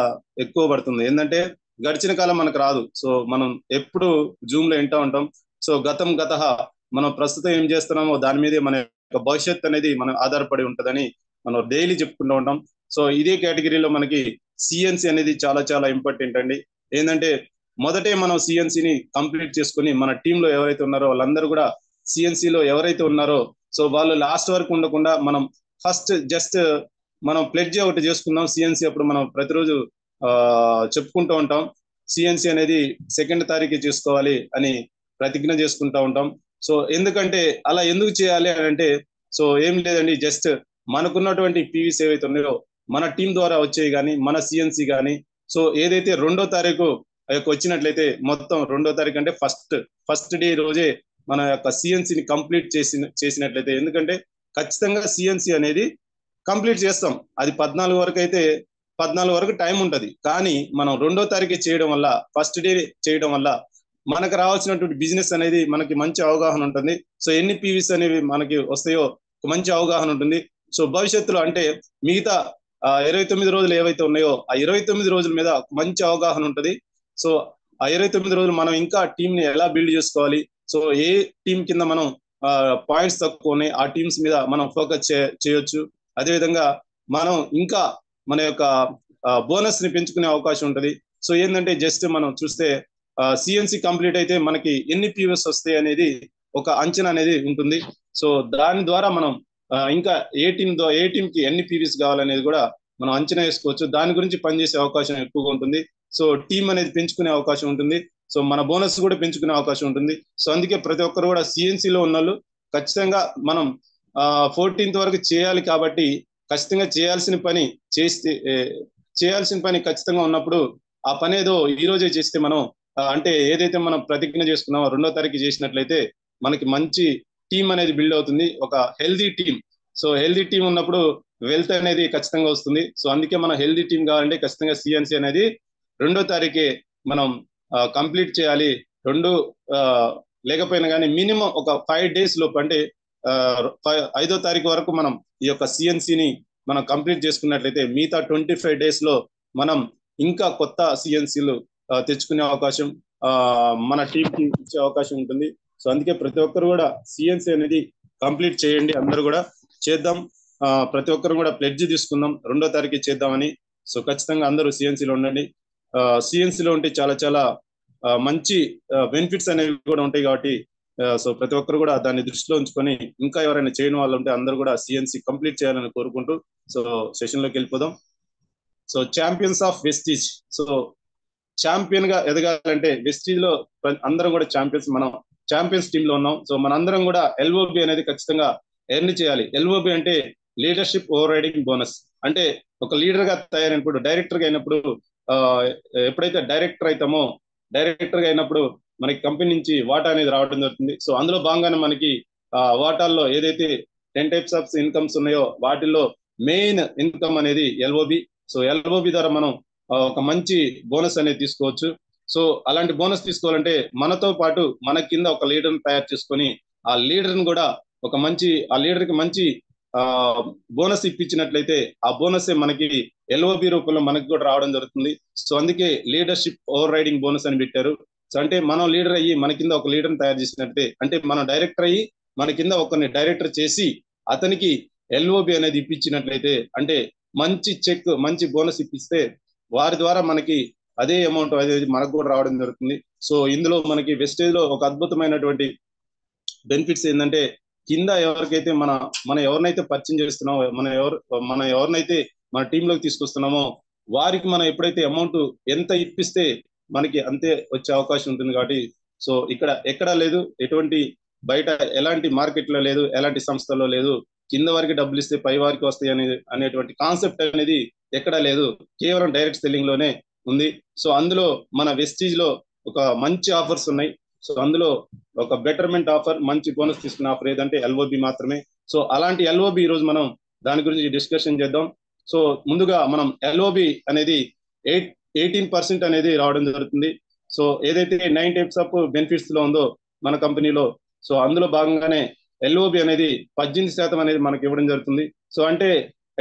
ఎక్కువ పడుతుంది. ఏంటంటే గడిచిన కాలం మనకు రాదు. సో మనం ఎప్పుడు జూమ్ లో వింటూ ఉంటాం. సో గత మనం ప్రస్తుతం ఏం చేస్తున్నామో దాని మీదే మన యొక్క భవిష్యత్ అనేది మనం ఆధారపడి ఉంటుందని మనం డైలీ చెప్పుకుంటూ ఉంటాం. సో ఇదే కేటగిరీలో మనకి సిఎన్సి అనేది చాలా చాలా ఇంపార్టెంట్ అండి. ఏంటంటే మొదటే మనం సిఎన్సిని కంప్లీట్ చేసుకుని మన టీంలో ఎవరైతే ఉన్నారో వాళ్ళందరూ కూడా సిఎన్సిలో ఎవరైతే ఉన్నారో సో వాళ్ళు లాస్ట్ వరకు ఉండకుండా మనం ఫస్ట్ జస్ట్ మనం ప్లెడ్జ్ ఒకటి చేసుకుందాం. సిఎన్సి అప్పుడు మనం ప్రతిరోజు చెప్పుకుంటూ ఉంటాం, సిఎన్సి అనేది 2వ తారీఖు చేసుకోవాలి అని ప్రతిజ్ఞ చేసుకుంటూ ఉంటాం. సో ఎందుకంటే అలా ఎందుకు చేయాలి అని అంటే, సో ఏం లేదండి, జస్ట్ మనకున్నటువంటి పీవీస్ ఏవైతే ఉన్నాయో మన టీం ద్వారా వచ్చేవి కానీ మన సిఎన్సి కానీ, సో ఏదైతే 2వ తారీఖు వచ్చినట్లయితే మొత్తం 2వ తారీఖు అంటే ఫస్ట్ డే రోజే మన యొక్క సిఎన్సిని కంప్లీట్ చేసినట్లయితే, ఎందుకంటే ఖచ్చితంగా సిఎన్సి అనేది కంప్లీట్ చేస్తాం. అది 14 వరకు అయితే 14 వరకు టైం ఉంటుంది. కానీ మనం 2వ తారీఖు చేయడం వల్ల, ఫస్ట్ డే చేయడం వల్ల మనకు రావాల్సినటువంటి బిజినెస్ అనేది మనకి మంచి అవగాహన ఉంటుంది. సో ఎన్ని పీవీస్ అనేవి మనకి వస్తాయో మంచి అవగాహన ఉంటుంది. సో భవిష్యత్తులో అంటే మిగతా 29 రోజులు ఏవైతే ఉన్నాయో ఆ 29 రోజుల మీద మంచి అవగాహన ఉంటుంది. సో ఆ 29 రోజులు మనం ఇంకా టీం ని ఎలా బిల్డ్ చేసుకోవాలి, సో ఏ టీం కింద మనం పాయింట్స్ తక్కువ ఉన్నాయి ఆ టీమ్స్ మీద మనం ఫోకస్ చేయొచ్చు. అదేవిధంగా మనం ఇంకా మన యొక్క బోనస్ ని పెంచుకునే అవకాశం ఉంటుంది. సో ఏంటంటే జస్ట్ మనం చూస్తే సిఎన్సి కంప్లీట్ అయితే మనకి ఎన్ని పీవీఎస్ వస్తాయి అనేది ఒక అంచనా అనేది ఉంటుంది. సో దాని ద్వారా మనం ఇంకా ఏ టీమ్ కి ఎన్ని పీవీఎస్ కావాలనేది కూడా మనం అంచనా వేసుకోవచ్చు. దాని గురించి పనిచేసే అవకాశం ఎక్కువగా ఉంటుంది. సో టీం అనేది పెంచుకునే అవకాశం ఉంటుంది. సో మన బోనస్ కూడా పెంచుకునే అవకాశం ఉంటుంది. సో అందుకే ప్రతి ఒక్కరు కూడా సిఎన్సిలో ఉన్న వాళ్ళు ఖచ్చితంగా మనం 14th వరకు చేయాలి. కాబట్టి ఖచ్చితంగా చేయాల్సిన పని ఖచ్చితంగా ఉన్నప్పుడు ఆ పని ఏదో ఈ రోజే చేస్తే మనం అంటే ఏదైతే మనం ప్రతిజ్ఞ చేసుకున్నామో 2వ తారీఖు చేసినట్లయితే మనకి మంచి టీం అనేది బిల్డ్ అవుతుంది, ఒక healthy team. So healthy team ఉన్నప్పుడు వెల్త్ అనేది ఖచ్చితంగా వస్తుంది. సో అందుకే మనం హెల్దీ టీం కావాలంటే ఖచ్చితంగా సిఎన్సి అనేది 2వ తారీఖే మనం కంప్లీట్ చేయాలి. లేకపోయినా కానీ మినిమం ఒక 5 days లోపు అంటే 5వ తారీఖు వరకు మనం ఈ యొక్క సిఎన్సిని మనం కంప్లీట్ చేసుకున్నట్లయితే మిగతా 25 days లో మనం ఇంకా కొత్త సిఎన్సీలు తెచ్చుకునే అవకాశం మన టీం కి ఇచ్చే అవకాశం ఉంటుంది. సో అందుకే ప్రతి ఒక్కరు కూడా సిఎన్సి అనేది కంప్లీట్ చేయండి, అందరూ కూడా చేద్దాం. ప్రతి ఒక్కరు కూడా ప్లెడ్జ్ తీసుకుందాం 2వ తారీఖు చేద్దామని. సో ఖచ్చితంగా అందరూ సిఎన్సిలో ఉండండి. సిఎన్సిలో ఉంటే చాలా చాలా మంచి బెనిఫిట్స్ అనేవి కూడా ఉంటాయి. కాబట్టి సో ప్రతి ఒక్కరు కూడా దాన్ని దృష్టిలో ఉంచుకొని ఇంకా ఎవరైనా చేయని వాళ్ళు ఉంటే అందరూ కూడా సిఎన్సి కంప్లీట్ చేయాలని కోరుకుంటూ సో సెషన్ లోకి వెళ్ళిపోదాం. So champions of Vestige. So champion గా ఎదగాలంటే వెస్టీజ్ లో అందరం కూడా ఛాంపియన్స్, మనం ఛాంపియన్స్ టీమ్ లో ఉన్నాం. సో మనందరం కూడా ఎల్ఓబి అనేది ఖచ్చితంగా ఎర్న్ చేయాలి. ఎల్ఓబి అంటే లీడర్షిప్ ఓవర్ రైడింగ్ బోనస్. అంటే ఒక లీడర్ గా తయారైనప్పుడు, డైరెక్టర్ గా అయినప్పుడు, ఆ, ఎప్పుడైతే డైరెక్టర్ గా అయినప్పుడు మనకి కంపెనీ నుంచి వాటా అనేది రావడం జరుగుతుంది. సో అందులో భాగంగానే మనకి వాటాల్లో ఏదైతే 10 టైప్స్ ఆఫ్ ఇన్కమ్స్ ఉన్నాయో వాటిల్లో మెయిన్ ఇన్కమ్ అనేది ఎల్ఓబి. సో ఎల్ఓబి ద్వారా మనం ఒక మంచి బోనస్ అనేది తీసుకోవచ్చు. సో అలాంటి బోనస్ తీసుకోవాలంటే మనతో పాటు మన కింద ఒక లీడర్ని తయారు చేసుకొని ఆ లీడర్ని కూడా ఆ లీడర్కి మంచి ఆ బోనస్ ఇప్పించినట్లయితే ఆ బోనస్ మనకి ఎల్ఓబి రూపంలో మనకి కూడా రావడం జరుగుతుంది. సో అందుకే లీడర్షిప్ ఓవర్ రైడింగ్ బోనస్ అని పెట్టారు. సో అంటే మనం లీడర్ అయ్యి మన కింద ఒక లీడర్ని తయారు చేసినట్టే, అంటే మనం డైరెక్టర్ అయ్యి మన కింద ఒకరిని డైరెక్టర్ చేసి అతనికి ఎల్ఓబి అనేది ఇప్పించినట్లయితే, అంటే మంచి చెక్ మంచి బోనస్ ఇప్పిస్తే వారి ద్వారా మనకి అదే అమౌంట్ అనేది మనకు కూడా రావడం జరుగుతుంది. సో ఇందులో మనకి వెస్టేజ్ లో ఒక అద్భుతమైనటువంటి బెనిఫిట్స్ ఏంటంటే, కింద ఎవరికైతే మన ఎవరినైతే పరిచయం చేస్తున్నామో, మన ఎవరినైతే మన టీంలోకి తీసుకొస్తున్నామో వారికి మనం ఎప్పుడైతే అమౌంట్ ఎంత ఇప్పిస్తే మనకి అంతే వచ్చే అవకాశం ఉంటుంది. కాబట్టి సో ఇక్కడ ఎక్కడా లేదు, ఎటువంటి బయట ఎలాంటి మార్కెట్ లో లేదు, ఎలాంటి సంస్థల్లో లేదు, కింద వారికి డబ్బులు ఇస్తే పై వారికి వస్తాయి అనేటువంటి కాన్సెప్ట్ అనేది ఎక్కడా లేదు, కేవలం డైరెక్ట్ సెల్లింగ్ లోనే ఉంది. సో అందులో మన వెస్టీజ్ లో ఒక మంచి ఆఫర్స్ ఉన్నాయి. సో అందులో ఒక బెటర్మెంట్ ఆఫర్, మంచి బోనస్ తీసుకున్న ఆఫర్ ఏదంటే ఎల్ఓబి మాత్రమే. సో అలాంటి ఎల్ఓబి ఈ రోజు మనం దాని గురించి డిస్కషన్ చేద్దాం. సో ముందుగా మనం ఎల్ఓబి అనేది 18% అనేది రావడం జరుగుతుంది. సో ఏదైతే 9 టైప్స్ ఆఫ్ బెనిఫిట్స్ లో ఉందో మన కంపెనీలో, సో అందులో భాగంగానే ఎల్ఓబి అనేది 18% అనేది మనకి ఇవ్వడం జరుగుతుంది. సో అంటే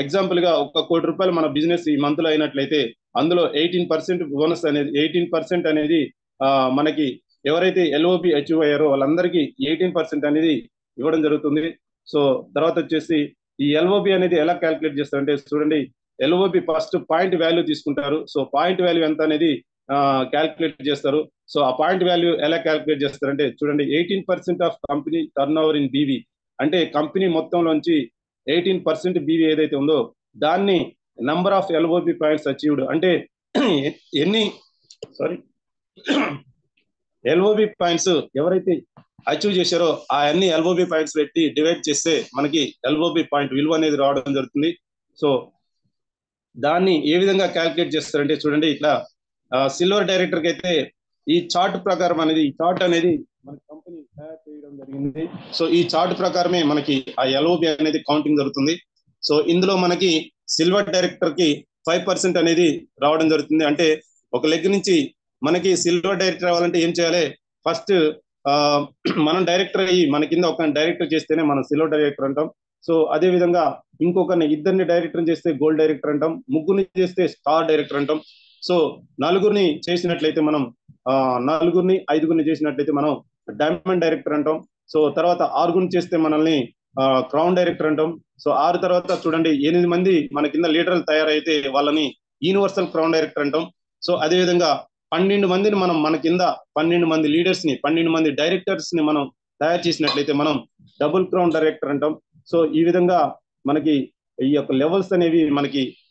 ఎగ్జాంపుల్ గా ₹1,00,00,000 మన బిజినెస్ ఈ మంత్ లో అయినట్లయితే అందులో 18% బోనస్ అనేది 18% అనేది మనకి ఎవరైతే ఎల్ఓబి అచీవ్ అయ్యారో వాళ్ళందరికీ 18% అనేది ఇవ్వడం జరుగుతుంది. సో తర్వాత వచ్చేసి ఈ ఎల్ఓబి అనేది ఎలా క్యాల్కులేట్ చేస్తారంటే చూడండి, ఎల్ఓబి ఫస్ట్ పాయింట్ వాల్యూ తీసుకుంటారు. సో పాయింట్ వాల్యూ ఎంత అనేది క్యాల్కులేట్ చేస్తారు. సో ఆ పాయింట్ వాల్యూ ఎలా క్యాల్కులేట్ చేస్తారంటే చూడండి, 18% of company turnover in BV, అంటే కంపెనీ మొత్తంలోంచి 18% బీవీ ఏదైతే ఉందో దాన్ని number of LOB points achieved, అంటే ఎన్ని ఎల్ఓబి పాయింట్స్ ఎవరైతే అచీవ్ చేశారో ఆ అన్ని ఎల్ఓబి పాయింట్స్ పెట్టి డివైడ్ చేస్తే మనకి ఎల్ఓబి పాయింట్ విలువ అనేది రావడం జరుగుతుంది. సో దాన్ని ఏ విధంగా క్యాల్కులేట్ చేస్తారంటే చూడండి, ఇట్లా సిల్వర్ డైరెక్టర్ కి అయితే ఈ చార్ట్ ప్రకారం అనేది, ఈ చార్ట్ అనేది మన కంపెనీ తయారు చేయడం జరిగింది. సో ఈ చార్ట్ ప్రకారమే మనకి ఆ ఎల్ఓబి అనేది కౌంటింగ్ జరుగుతుంది. సో ఇందులో మనకి సిల్వర్ డైరెక్టర్ కి 5% అనేది రావడం జరుగుతుంది. అంటే ఒక లెగ్ నుంచి మనకి సిల్వర్ డైరెక్టర్ అవ్వాలంటే ఏం చేయాలి, ఫస్ట్ మనం డైరెక్టర్ అయ్యి మన కింద ఒక డైరెక్టర్ చేస్తేనే మనం సిల్వర్ డైరెక్టర్ అంటాం. సో అదే విధంగా ఇద్దరిని డైరెక్టర్ చేస్తే గోల్డ్ డైరెక్టర్ అంటాం, ముగ్గురిని చేస్తే స్టార్ డైరెక్టర్ అంటాం. సో నలుగురిని చేసినట్లయితే మనం ఐదుగురిని చేసినట్లయితే మనం డైమండ్ డైరెక్టర్ అంటాం. సో తర్వాత ఆరుగురిని చేస్తే మనల్ని క్రౌన్ డైరెక్టర్ అంటాం. సో 6 తర్వాత చూడండి 8 మంది మన కింద లీడర్లు తయారైతే వాళ్ళని యూనివర్సల్ క్రౌన్ డైరెక్టర్ అంటాం. సో అదే విధంగా 12 మందిని మనం మన కింద 12 మంది లీడర్స్ ని 12 మంది డైరెక్టర్స్ ని మనం తయారు చేసినట్లయితే మనం డబుల్ క్రౌన్ డైరెక్టర్ అంటాం. సో ఈ విధంగా మనకి ఈ యొక్క లెవెల్స్ అనేవి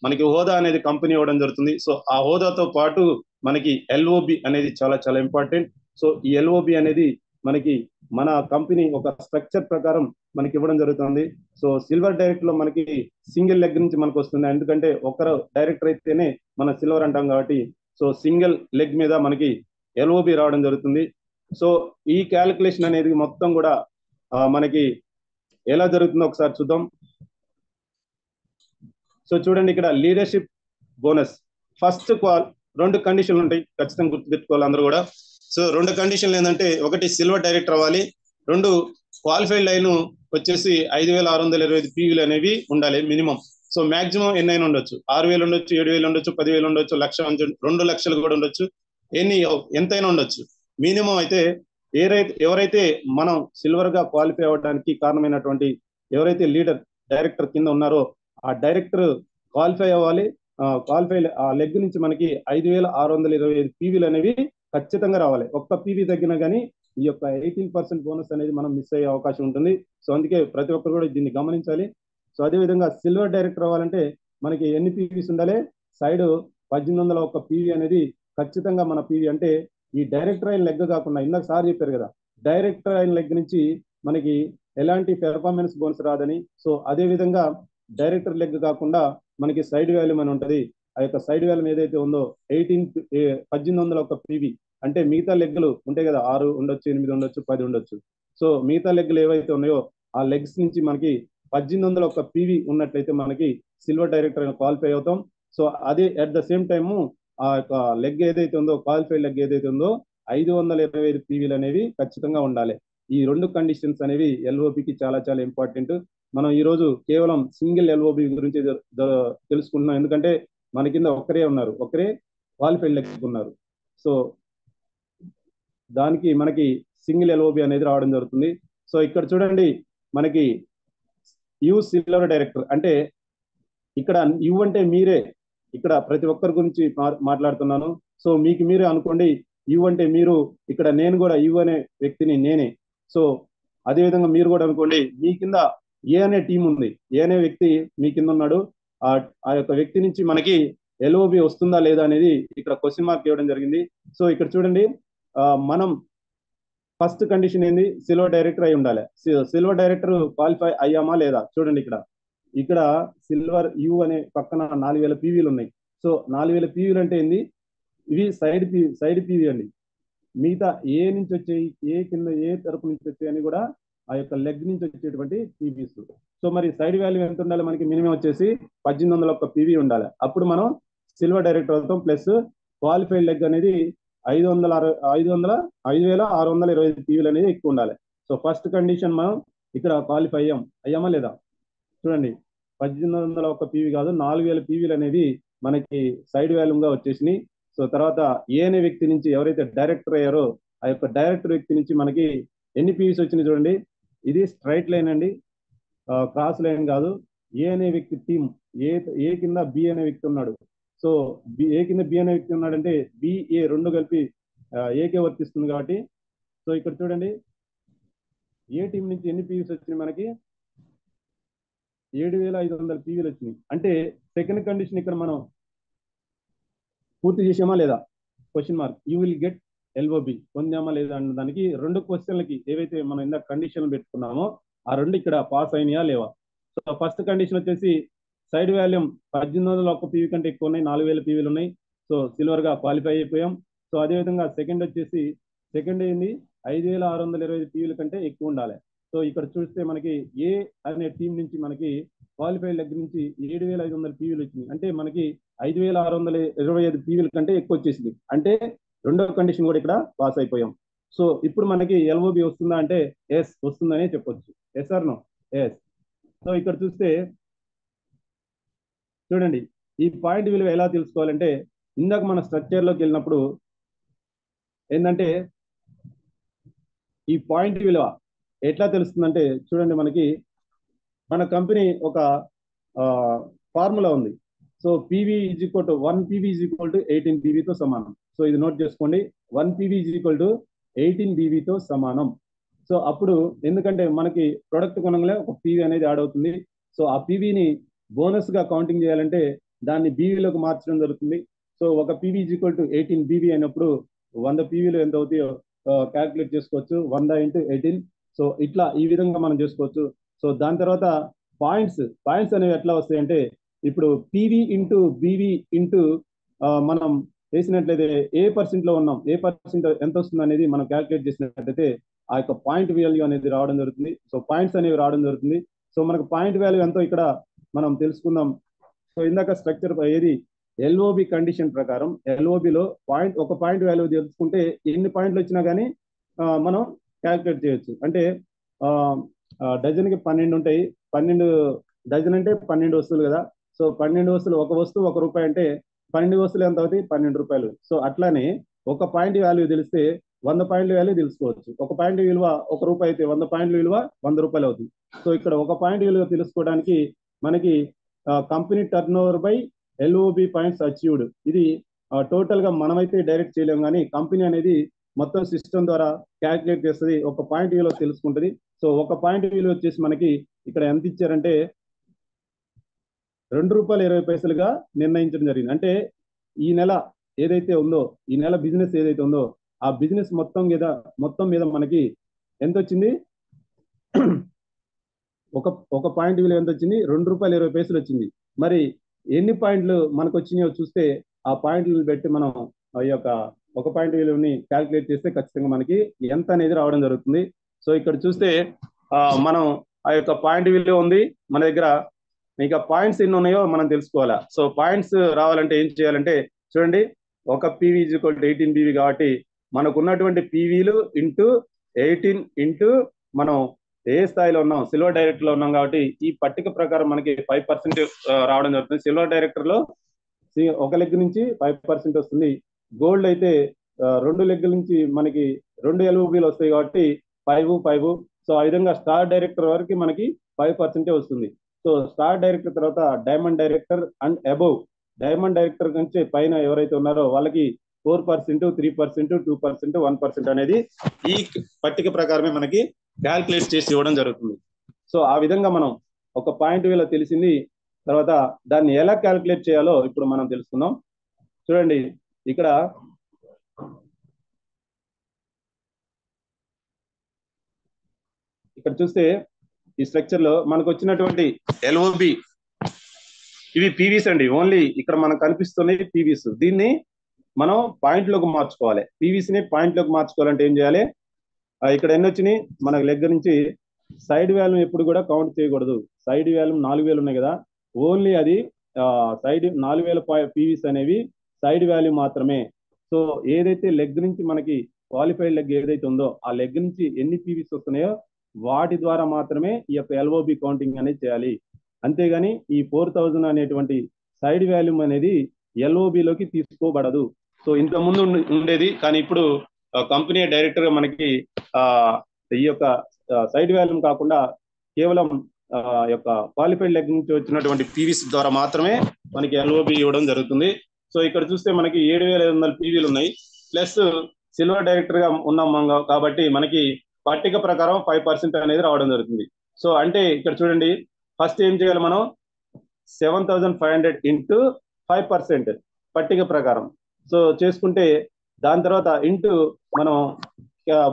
మనకి హోదా అనేది కంపెనీ ఇవ్వడం జరుగుతుంది. సో ఆ హోదాతో పాటు మనకి ఎల్ఓబి అనేది చాలా చాలా ఇంపార్టెంట్. సో ఈ ఎల్ఓబి అనేది మనకి మన కంపెనీ ఒక స్ట్రక్చర్ ప్రకారం మనకి ఇవ్వడం జరుగుతుంది. సో సిల్వర్ డైరెక్ట్ లో మనకి సింగిల్ లెగ్ నుంచి మనకు వస్తుంది, ఎందుకంటే ఒకరు డైరెక్టర్ అయితేనే మన సిల్వర్ అంటాం కాబట్టి. సో సింగిల్ లెగ్ మీద మనకి ఎల్ఓబి రావడం జరుగుతుంది. సో ఈ క్యాలిక్యులేషన్ అనేది మొత్తం కూడా మనకి ఎలా జరుగుతుందో ఒకసారి చూద్దాం. సో చూడండి, ఇక్కడ లీడర్షిప్ బోనస్ ఫస్ట్ 2 కండిషన్లు ఉంటాయి, ఖచ్చితంగా గుర్తుపెట్టుకోవాలి అందరూ కూడా. సో 2 కండిషన్లు ఏంటంటే, ఒకటి సిల్వర్ డైరెక్టర్ అవ్వాలి, 2 క్వాలిఫైడ్ లైన్ వచ్చేసి 5,625 పీవీలు అనేవి ఉండాలి మినిమం. సో మాక్సిమం ఎన్నైనా ఉండొచ్చు, 6,000 ఉండొచ్చు, 7,000 ఉండొచ్చు, 10,000 ఉండొచ్చు, 1,00,000 2 లక్షలు కూడా ఉండొచ్చు, ఎంతైనా ఉండొచ్చు. మినిమం అయితే ఎవరైతే మనం సిల్వర్ గా క్వాలిఫై అవ్వడానికి కారణమైనటువంటి ఎవరైతే లీడర్ డైరెక్టర్ కింద ఉన్నారో ఆ డైరెక్టర్ క్వాలిఫై అవ్వాలి. ఆ లెగ్ నుంచి మనకి 5,625 పీవీలు అనేవి ఖచ్చితంగా రావాలి. ఒక్క పీవీ తగ్గినా కానీ ఈ యొక్క 18% బోనస్ అనేది మనం మిస్ అయ్యే అవకాశం ఉంటుంది. సో అందుకే ప్రతి ఒక్కరు కూడా దీన్ని గమనించాలి. సో అదే విధంగా సిల్వర్ డైరెక్టర్ అవ్వాలంటే మనకి ఎన్ని పీవీస్ ఉండాలి, సైడ్ 1801 పీవీ అనేది ఖచ్చితంగా మన పీవీ. అంటే ఈ డైరెక్టర్ అయిన లెగ్ కాకుండా, ఇందాక సార్ చెప్పారు కదా, డైరెక్టర్ అయిన లెగ్ నుంచి మనకి ఎలాంటి పెర్ఫార్మెన్స్ బోనస్ రాదని. సో అదే విధంగా డైరెక్టర్ లెగ్ కాకుండా మనకి సైడ్ వాల్యూమ్ అని ఉంటుంది. ఆ యొక్క సైడ్ వాల్యూమ్ ఏదైతే ఉందో 1801 పీవీ, అంటే మిగతా లెగ్లు ఉంటాయి కదా, 6 ఉండొచ్చు, 8 ఉండొచ్చు, 10 ఉండొచ్చు. సో మిగతా లెగ్లు ఏవైతే ఉన్నాయో ఆ లెగ్స్ నుంచి మనకి 1801 పీవీ ఉన్నట్లయితే మనకి సిల్వర్ డైరెక్టర్ క్వాలిఫై అవుతాం. సో అదే అట్ ద సేమ్ టైము ఆ యొక్క లెగ్ ఏదైతే ఉందో, క్వాలిఫైడ్ లెగ్ ఏదైతే ఉందో 525 పీవీలు అనేవి ఖచ్చితంగా ఉండాలి. ఈ రెండు కండిషన్స్ అనేవి ఎల్ఓబికి చాలా చాలా ఇంపార్టెంట్. మనం ఈ రోజు కేవలం సింగిల్ ఎల్ఓబి గురించి తెలుసుకుంటున్నాం, ఎందుకంటే మన కింద ఒక్కరే ఉన్నారు, ఒక్కరే క్వాలిఫైడ్ లెగ్ ఉన్నారు. సో దానికి మనకి సింగిల్ ఎల్ఓబి అనేది రావడం జరుగుతుంది. సో ఇక్కడ చూడండి, మనకి యు సిల్వర్ డైరెక్టర్ అంటే ఇక్కడ యు అంటే మీరే, ఇక్కడ ప్రతి ఒక్కరి గురించి మాట్లాడుతున్నాను. సో మీకు మీరే అనుకోండి, యు అంటే మీరు, ఇక్కడ నేను కూడా యు అనే వ్యక్తిని నేనే. సో అదేవిధంగా మీరు కూడా అనుకోండి, మీ కింద ఏ అనే టీం ఉంది, ఏ అనే వ్యక్తి మీ కింద ఉన్నాడు. ఆ యొక్క వ్యక్తి నుంచి మనకి ఎల్ఓబి వస్తుందా లేదా అనేది ఇక్కడ క్వశ్చన్ మార్క్ ఇవ్వడం జరిగింది. సో ఇక్కడ చూడండి, మనం ఫస్ట్ కండిషన్ ఏంది, సిల్వర్ డైరెక్టర్ అయి ఉండాలి. సిల్వర్ డైరెక్టర్ క్వాలిఫై అయ్యామా లేదా చూడండి. ఇక్కడ సిల్వర్ యు అనే పక్కన 4000 పీవీలు ఉన్నాయి. సో 4000 పీవీలు అంటే ఏంది, ఇవి సైడ్ పీవీ అండి. మిగతా ఏ నుంచి వచ్చాయి, ఏ కింద ఏ తరపు నుంచి వచ్చాయి అని కూడా ఆ యొక్క లెగ్ నుంచి వచ్చేటువంటి పీవీస్. సో మరి సైడ్ వాల్యూ ఎంత ఉండాలి, మనకి మినిమం వచ్చేసి 1801 పీవీ ఉండాలి. అప్పుడు మనం సిల్వర్ డైరెక్టర్ అవుతాం. ప్లస్ క్వాలిఫైడ్ లెగ్ అనేది 5625 పీవీలు అనేది ఎక్కువ ఉండాలి. సో ఫస్ట్ కండిషన్ మనం ఇక్కడ క్వాలిఫై అయ్యామా లేదా చూడండి. 1801 పీవీ కాదు, 4000 పీవీలు అనేవి మనకి సైడ్ వాల్యూమ్గా వచ్చేసినాయి. సో తర్వాత ఏ అనే వ్యక్తి నుంచి ఎవరైతే డైరెక్టర్ అయ్యారో ఆ యొక్క డైరెక్టర్ వ్యక్తి నుంచి మనకి ఎన్ని పీవీస్ వచ్చినాయి చూడండి. ఇది స్ట్రైట్ లైన్ అండి, క్రాస్ లైన్ కాదు. ఏ అనే వ్యక్తి టీం, ఏ కింద బి అనే వ్యక్తి ఉన్నాడు. సో ఏ కింద బి అనే వ్యక్తి ఉన్నాడంటే బిఏ రెండు కలిపి ఏకే వర్తిస్తుంది కాబట్టి. సో ఇక్కడ చూడండి, ఏ టీం నుంచి ఎన్ని పీవీస్ వచ్చినాయి, మనకి 7500 పీవీలు వచ్చినాయి. అంటే సెకండ్ కండిషన్ ఇక్కడ మనం పూర్తి చేసామా లేదా question mark. You will get LOB పొందామా లేదా అన్న దానికి రెండు క్వశ్చన్లకి ఏవైతే మనం ఇందాక కండిషన్లు పెట్టుకున్నామో ఆ రెండు ఇక్కడ పాస్ అయినాయా లేవా. సో ఫస్ట్ కండిషన్ వచ్చేసి సైడ్ వాల్యూమ్ 1801 పీవీ కంటే ఎక్కువ ఉన్నాయి, 4000 పీవీలు ఉన్నాయి. సో సిల్వర్ గా క్వాలిఫై అయిపోయాం. సో అదేవిధంగా సెకండ్ ఏంది 5625 పీవీల కంటే ఎక్కువ ఉండాలి. సో ఇక్కడ చూస్తే మనకి ఏ అనే టీం నుంచి మనకి క్వాలిఫైడ్ లెగ్ నుంచి 7500 పీవీలు వచ్చింది. అంటే మనకి 5625 పీవీల కంటే ఎక్కువ వచ్చేసింది. అంటే రెండో కండిషన్ కూడా ఇక్కడ పాస్ అయిపోయాం. సో ఇప్పుడు మనకి ఎల్ఓబి వస్తుందా అంటే ఎస్ వస్తుందనే చెప్పొచ్చు. Yes or no? Yes. So ఇక్కడ చూస్తే చూడండి, ఈ పాయింట్ విలువ ఎలా తెలుసుకోవాలంటే ఇందాక మన స్ట్రక్చర్లోకి వెళ్ళినప్పుడు ఏంటంటే ఈ పాయింట్ విలువ ఎట్లా తెలుస్తుందంటే చూడండి, మనకి మన కంపెనీ ఒక ఫార్ములా ఉంది. So PV is equal to 1 PV is equal to 18 పీవీతో సమానం. సో ఇది నోట్ చేసుకోండి, 1 పీవీ ఈజ్ ఈక్వల్ టు 18 పీవీతో సమానం. సో అప్పుడు ఎందుకంటే మనకి ప్రొడక్ట్ కొనగానే ఒక పీవీ అనేది యాడ్ అవుతుంది. సో ఆ పీవీని బోనస్ గా కౌంటింగ్ చేయాలంటే దాన్ని బీవీలోకి మార్చడం జరుగుతుంది. సో ఒక PV is equal to 18 BV అయినప్పుడు 100 పీవీలు ఎంత అవుతాయో క్యాల్కులేట్ చేసుకోవచ్చు, 100 × 18. సో ఇట్లా ఈ విధంగా మనం చేసుకోవచ్చు. సో దాని తర్వాత పాయింట్స్ అనేవి ఎట్లా వస్తాయంటే ఇప్పుడు పీవీ ఇంటూ బీవీ ఇంటూ మనం వేసినట్లయితే ఏ పర్సెంట్ లో ఉన్నాం, ఏ పర్సెంట్ ఎంత వస్తుంది అనేది మనం క్యాల్కులేట్ చేసినట్లయితే ఆ యొక్క పాయింట్ వాల్యూ అనేది రావడం జరుగుతుంది. సో పాయింట్స్ అనేవి రావడం జరుగుతుంది. సో మనకు పాయింట్ వాల్యూ ఎంతో ఇక్కడ మనం తెలుసుకుందాం. సో ఇందాక స్ట్రక్చర్ ఏది ఎల్ఓబి కండిషన్ ప్రకారం ఎల్ఓబిలో ఒక పాయింట్ వాల్యూ తెలుసుకుంటే ఎన్ని పాయింట్లు వచ్చినా కానీ మనం క్యాల్కులేట్ చేయొచ్చు. అంటే డజన్కి 12 ఉంటాయి, 12 డజన్ అంటే 12 వస్తువులు కదా. సో 12 వస్తువులు, ఒక వస్తువు ₹1 అంటే 12 వస్తువులు ఎంత అవుతాయి, ₹12. సో అట్లానే ఒక పాయింట్ వాల్యూ తెలిస్తే 100 పాయింట్ల వాల్యూ తెలుసుకోవచ్చు. ఒక పాయింట్ విలువ ₹1 అయితే 100 పాయింట్ల విలువ ₹100 అవుతుంది. సో ఇక్కడ ఒక పాయింట్ విలువ తెలుసుకోవడానికి మనకి company turn over by LOB points achieved, ఇది టోటల్ గా మనమైతే డైరెక్ట్ చేయలేము, కానీ కంపెనీ అనేది మొత్తం సిస్టమ్ ద్వారా క్యాల్కులేట్ చేస్తుంది, ఒక పాయింట్ విలువ తెలుసుకుంటుంది. సో ఒక పాయింట్ విలువ వచ్చేసి మనకి ఇక్కడ ఎంత ఇచ్చారంటే ₹2.20గా నిర్ణయించడం జరిగింది. అంటే ఈ నెల ఏదైతే ఉందో, ఈ నెల బిజినెస్ ఏదైతే ఉందో ఆ బిజినెస్ మొత్తం మీద మనకి ఎంత వచ్చింది, ఒక పాయింట్ విలువ ఎంత వచ్చింది, ₹2.20 వచ్చింది. మరి ఎన్ని పాయింట్లు మనకు వచ్చినాయో చూస్తే ఆ పాయింట్లు పెట్టి మనం ఆ యొక్క ఒక పాయింట్ విలువని క్యాల్కులేట్ చేస్తే ఖచ్చితంగా మనకి ఎంత అనేది రావడం జరుగుతుంది. సో ఇక్కడ చూస్తే మనం ఆ యొక్క పాయింట్ విలువ ఉంది మన దగ్గర. ఇంకా పాయింట్స్ ఎన్ని ఉన్నాయో మనం తెలుసుకోవాలా. సో పాయింట్స్ రావాలంటే ఏం చేయాలంటే చూడండి, ఒక PV is equal to 18 PV కాబట్టి మనకు ఉన్నటువంటి పీవీలు ఇంటూ 18 ఇంటూ మనం ఏ స్థాయిలో ఉన్నాం, సిల్వర్ డైరెక్టర్ లో ఉన్నాం కాబట్టి ఈ పట్టిక ప్రకారం మనకి 5% రావడం జరుగుతుంది. సిల్వర్ డైరెక్టర్ లో ఒక లెగ్ నుంచి 5% వస్తుంది. గోల్డ్ అయితే 2 లెగ్ల నుంచి మనకి 2 ఎల్ఓబీలు వస్తాయి కాబట్టి 5. సో ఆ విధంగా స్టార్ డైరెక్టర్ వరకు మనకి 5% వస్తుంది. సో స్టార్ డైరెక్టర్ తర్వాత diamond director and above, diamond director నుంచి పైన ఎవరైతే ఉన్నారో వాళ్ళకి 4%, 3%, 2%, 1% అనేది ఈ పట్టిక ప్రకారమే మనకి క్యాల్కులేట్ చేసి ఇవ్వడం జరుగుతుంది. సో ఆ విధంగా మనం ఒక పాయింట్ విలువ తెలిసింది. తర్వాత దాన్ని ఎలా క్యాల్కులేట్ చేయాలో ఇప్పుడు మనం తెలుసుకుందాం. చూడండి, ఇక్కడ చూస్తే ఈ స్ట్రక్చర్ లో మనకు వచ్చినటువంటి ఎల్ఓబి ఇవి పీవీస్ అండి. ఓన్లీ ఇక్కడ మనకు కనిపిస్తున్నాయి పీవీస్. దీన్ని మనం పాయింట్లోకి మార్చుకోవాలి. పీవీసీని పాయింట్లోకి మార్చుకోవాలంటే ఏం చేయాలి? ఇక్కడ ఎన్ని వచ్చినాయి మనకు లెగ్ నుంచి సైడ్ వాల్యూమ్ ఎప్పుడు కూడా కౌంట్ చేయకూడదు. సైడ్ వాల్యూమ్ 4000 ఉన్నాయి కదా, ఓన్లీ అది సైడ్ 4000 పీవీస్ అనేవి సైడ్ వాల్యూమ్ మాత్రమే. సో ఏదైతే లెగ్ నుంచి మనకి క్వాలిఫైడ్ లెగ్ ఏదైతే ఉందో ఆ లెగ్ నుంచి ఎన్ని పీవీస్ వస్తున్నాయో వాటి ద్వారా మాత్రమే ఈ యొక్క ఎల్ఓబి కౌంటింగ్ అనేది చేయాలి. అంతేగాని ఈ 4000 అనేటువంటి సైడ్ వాల్యూమ్ అనేది ఎల్ఓబిలోకి తీసుకోబడదు. సో ఇంత ముందు ఉండేది, కానీ ఇప్పుడు కంపెనీ డైరెక్టర్ గా మనకి ఈ యొక్క సైడ్ వాల్యూమ్ కాకుండా కేవలం యొక్క క్వాలిఫైడ్ లెగ్ నుంచి వచ్చినటువంటి పీవీస్ ద్వారా మాత్రమే మనకి ఎల్ఓబి ఇవ్వడం జరుగుతుంది. సో ఇక్కడ చూస్తే మనకి 7500 పీవీలు ఉన్నాయి, ప్లస్ సిల్వర్ డైరెక్టర్ గా ఉన్నాం కాబట్టి మనకి పట్టిక ప్రకారం 5% అనేది రావడం జరుగుతుంది. సో అంటే ఇక్కడ చూడండి, ఫస్ట్ ఏం చేయాలి మనం 7500 ఇంటూ 5% పట్టిక ప్రకారం సో చేసుకుంటే, దాని తర్వాత ఇంటూ మనం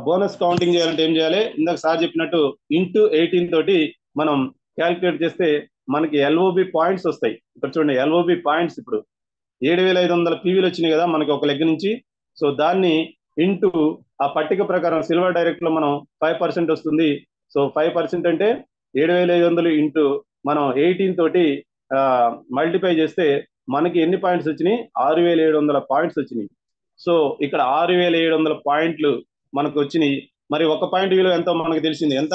బోనస్ కౌంటింగ్ చేయాలంటే ఏం చేయాలి? ఇందాక సార్ చెప్పినట్టు ఇంటూ 18 తోటి మనం క్యాల్కులేట్ చేస్తే మనకి ఎల్ఓబి పాయింట్స్ వస్తాయి. ఇక్కడ చూడండి, ఎల్ఓబి పాయింట్స్ ఇప్పుడు 7500 పీవీలు వచ్చినాయి కదా మనకి ఒక లెగ్ నుంచి. సో దాన్ని ఇంటూ ఆ పట్టిక ప్రకారం సిల్వర్ డైరెక్ట్ లో మనం 5% వస్తుంది. సో 5% అంటే 7500 ఇంటూ మనం 18 తోటి మల్టిప్లై చేస్తే మనకి ఎన్ని పాయింట్స్ వచ్చినాయి? 6700 పాయింట్స్ వచ్చినాయి. సో ఇక్కడ 6700 పాయింట్లు మనకు వచ్చినాయి. మరి ఒక పాయింట్ విలువ ఎంతో మనకు తెలిసింది, ఎంత?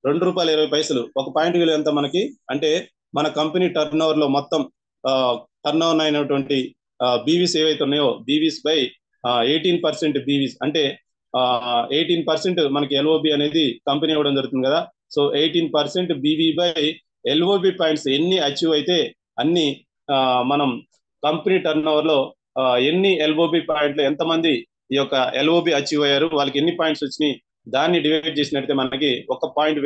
₹2.20. ఒక పాయింట్ విలువ ఎంత మనకి అంటే మన కంపెనీ టర్న్ ఓవర్ లో మొత్తం టర్న్ ఓవర్ అయినటువంటి బీవీస్ ఏవైతే ఉన్నాయో బీవీస్ బై 18% బీవీస్ అంటే 18% మనకి ఎల్ఓబి అనేది కంపెనీ ఇవ్వడం జరుగుతుంది కదా. So 18% BV by LOB points ఎన్ని అచీవ్ అయితే అన్ని మనం కంపెనీ టర్న్ ఓవర్ లో ఎన్ని ఎల్ఓబి పాయింట్లు, ఎంతమంది ఈ యొక్క ఎల్ఓబి అచీవ్ అయ్యారు, వాళ్ళకి ఎన్ని పాయింట్స్ వచ్చినాయి, దాన్ని డివైడ్ చేసినట్టే మనకి ఒక పాయింట్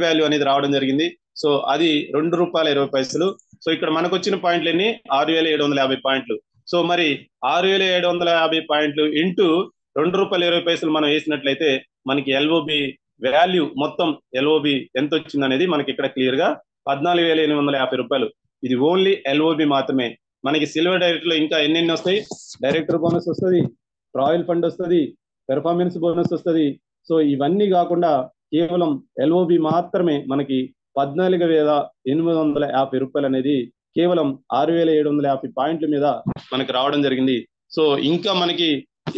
వాల్యూ అనేది రావడం జరిగింది. సో అది ₹2.20. సో ఇక్కడ మనకు వచ్చిన పాయింట్లు ఎన్ని? 6750 పాయింట్లు. సో మరి 6750 పాయింట్లు ఇంటూ ₹2.20 మనం వేసినట్లయితే మనకి ఎల్ఓబి వాల్యూ మొత్తం ఎల్ఓబి ఎంత వచ్చింది అనేది మనకి ఇక్కడ క్లియర్ గా ₹14,850. ఇది ఓన్లీ ఎల్ఓబి మాత్రమే. మనకి సిల్వర్ డైరెక్టర్ లో ఇంకా ఎన్ని వస్తాయి? డైరెక్టర్ బోనస్ వస్తుంది, రాయల్ ఫండ్ వస్తుంది, పెర్ఫార్మెన్స్ బోనస్ వస్తుంది. సో ఇవన్నీ కాకుండా కేవలం ఎల్ఓబి మాత్రమే మనకి ₹14,850 అనేది కేవలం 6,750 పాయింట్ల మీద మనకి రావడం జరిగింది. సో ఇంకా మనకి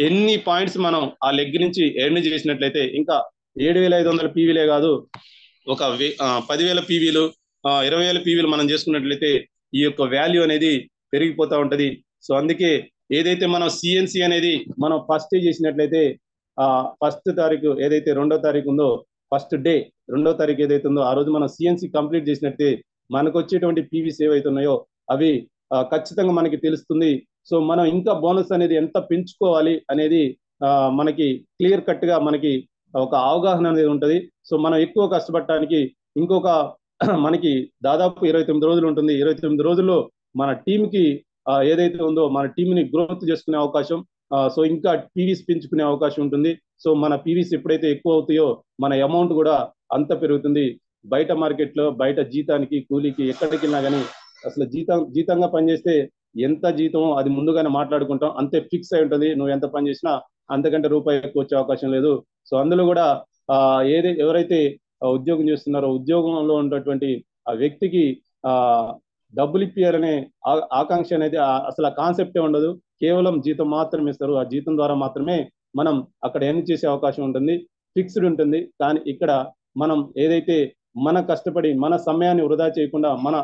ఎన్ని పాయింట్స్ మనం ఆ లెగ్ నుంచి ఎర్న్ చేసినట్లయితే ఇంకా 7,500 పీవీలే కాదు, ఒక 10,000 పీవీలు 20,000 పీవీలు మనం చేసుకున్నట్లయితే ఈ యొక్క వాల్యూ అనేది పెరిగిపోతూ ఉంటది. సో అందుకే ఏదైతే మనం సిఎన్సి అనేది మనం ఫస్ట్ చేసినట్లయితే ఫస్ట్ తారీఖు ఏదైతే 2వ తారీఖు ఉందో, ఫస్ట్ డే 2వ తారీఖు ఏదైతే ఉందో ఆ రోజు మనం సిఎన్సి కంప్లీట్ చేసినట్టే మనకు వచ్చేటువంటి పీవీస్ ఏవైతే ఉన్నాయో అవి ఖచ్చితంగా మనకి తెలుస్తుంది. సో మనం ఇంకా బోనస్ అనేది ఎంత పెంచుకోవాలి అనేది మనకి క్లియర్ కట్ గా మనకి ఒక అవగాహన అనేది ఉంటుంది. సో మనం ఎక్కువ కష్టపడటానికి ఇంకొక మనకి దాదాపు 29 రోజులు ఉంటుంది. 29 రోజుల్లో మన టీంకి ఏదైతే ఉందో మన టీంని గ్రోత్ చేసుకునే అవకాశం, సో ఇంకా పీవీస్ పెంచుకునే అవకాశం ఉంటుంది. సో మన పీవీస్ ఎప్పుడైతే ఎక్కువ అవుతాయో మన అమౌంట్ కూడా అంత పెరుగుతుంది. బయట మార్కెట్లో బయట జీతానికి కూలీకి ఎక్కడికి వెళ్ళినా కానీ అసలు జీతంగా పనిచేస్తే ఎంత జీతమో అది ముందుగానే మాట్లాడుకుంటాం, అంతే ఫిక్స్ అయి ఉంటుంది. నువ్వు ఎంత పని చేసినా అంతకంటే రూపాయి ఎక్కువ వచ్చే అవకాశం లేదు. సో అందులో కూడా ఎవరైతే ఉద్యోగం చేస్తున్నారో ఉద్యోగంలో ఉన్నటువంటి ఆ వ్యక్తికి ఆ డబ్బులు ఇప్పియాలనే ఆకాంక్ష అనేది అసలు ఆ కాన్సెప్టే ఉండదు. కేవలం జీతం మాత్రమే ఇస్తారు. ఆ జీతం ద్వారా మాత్రమే మనం అక్కడ ఎర్న్ చేసే అవకాశం ఉంటుంది, ఫిక్స్డ్ ఉంటుంది. కానీ ఇక్కడ మనం ఏదైతే మన కష్టపడి మన సమయాన్ని వృధా చేయకుండా మన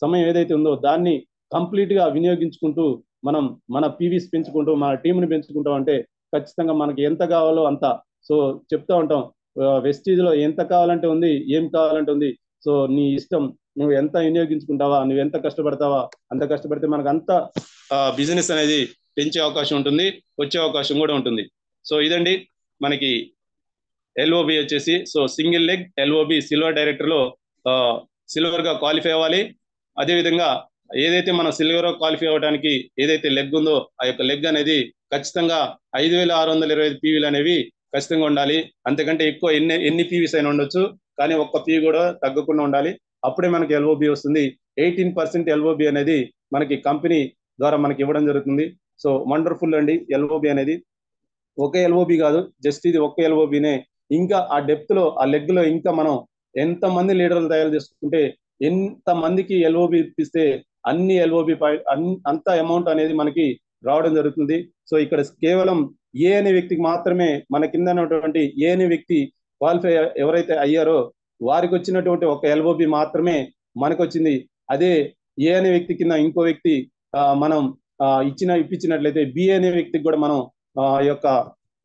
సమయం ఏదైతే ఉందో దాన్ని కంప్లీట్ గా వినియోగించుకుంటూ మనం మన పీవీస్ పెంచుకుంటూ మన టీంని పెంచుకుంటాం అంటే ఖచ్చితంగా మనకి ఎంత కావాలో అంత. సో చెప్తా ఉంటాం, వెస్టీజ్ లో ఎంత కావాలంటే ఉంది, ఏం కావాలంటే ఉంది. సో నీ ఇష్టం, నువ్వు ఎంత వినియోగించుకుంటావా, నువ్వు ఎంత కష్టపడతావా, అంత కష్టపడితే మనకు అంత బిజినెస్ అనేది పెంచే అవకాశం ఉంటుంది, వచ్చే అవకాశం కూడా ఉంటుంది. సో ఇదండి మనకి ఎల్ఓబి వచ్చేసి. So single leg LOB silver director లో సిల్వర్ గా క్వాలిఫై అవ్వాలి. అదేవిధంగా ఏదైతే మనం సిల్వర్ క్వాలిఫై అవ్వడానికి ఏదైతే లెగ్ ఉందో ఆ యొక్క లెగ్ అనేది ఖచ్చితంగా 5625 పీవీలు అనేవి ఖచ్చితంగా ఉండాలి. అంతకంటే ఎక్కువ ఎన్ని పీవీస్ అయినా ఉండొచ్చు, కానీ ఒక్క పీవీ కూడా తగ్గకుండా ఉండాలి. అప్పుడే మనకి ఎల్ఓబి వస్తుంది. 18% ఎల్ఓబి అనేది మనకి కంపెనీ ద్వారా మనకి ఇవ్వడం జరుగుతుంది. సో వండర్ఫుల్ అండి ఎల్ఓబి అనేది. ఒక ఎల్ఓబి కాదు, జస్ట్ ఇది ఒక్క ఎల్ఓబినే. ఇంకా ఆ డెప్త్ లో ఆ లెగ్ లో ఇంకా మనం ఎంత మంది లీడర్లు తయారు చేసుకుంటే ఎంత మందికి ఎల్ఓబి ఇప్పిస్తే అన్ని ఎల్ఓబి అంత అమౌంట్ అనేది మనకి రావడం జరుగుతుంది. సో ఇక్కడ కేవలం ఏ అనే వ్యక్తికి మాత్రమే, మన కింద ఉన్నటువంటి ఏ అనే వ్యక్తి క్వాలిఫై ఎవరైతే అయ్యారో వారికి వచ్చినటువంటి ఒక ఎల్ఓబి మాత్రమే మనకు వచ్చింది. అదే ఏ అనే వ్యక్తి కింద ఇంకో వ్యక్తి మనం ఇప్పించినట్లయితే బి అనే వ్యక్తికి కూడా మనం యొక్క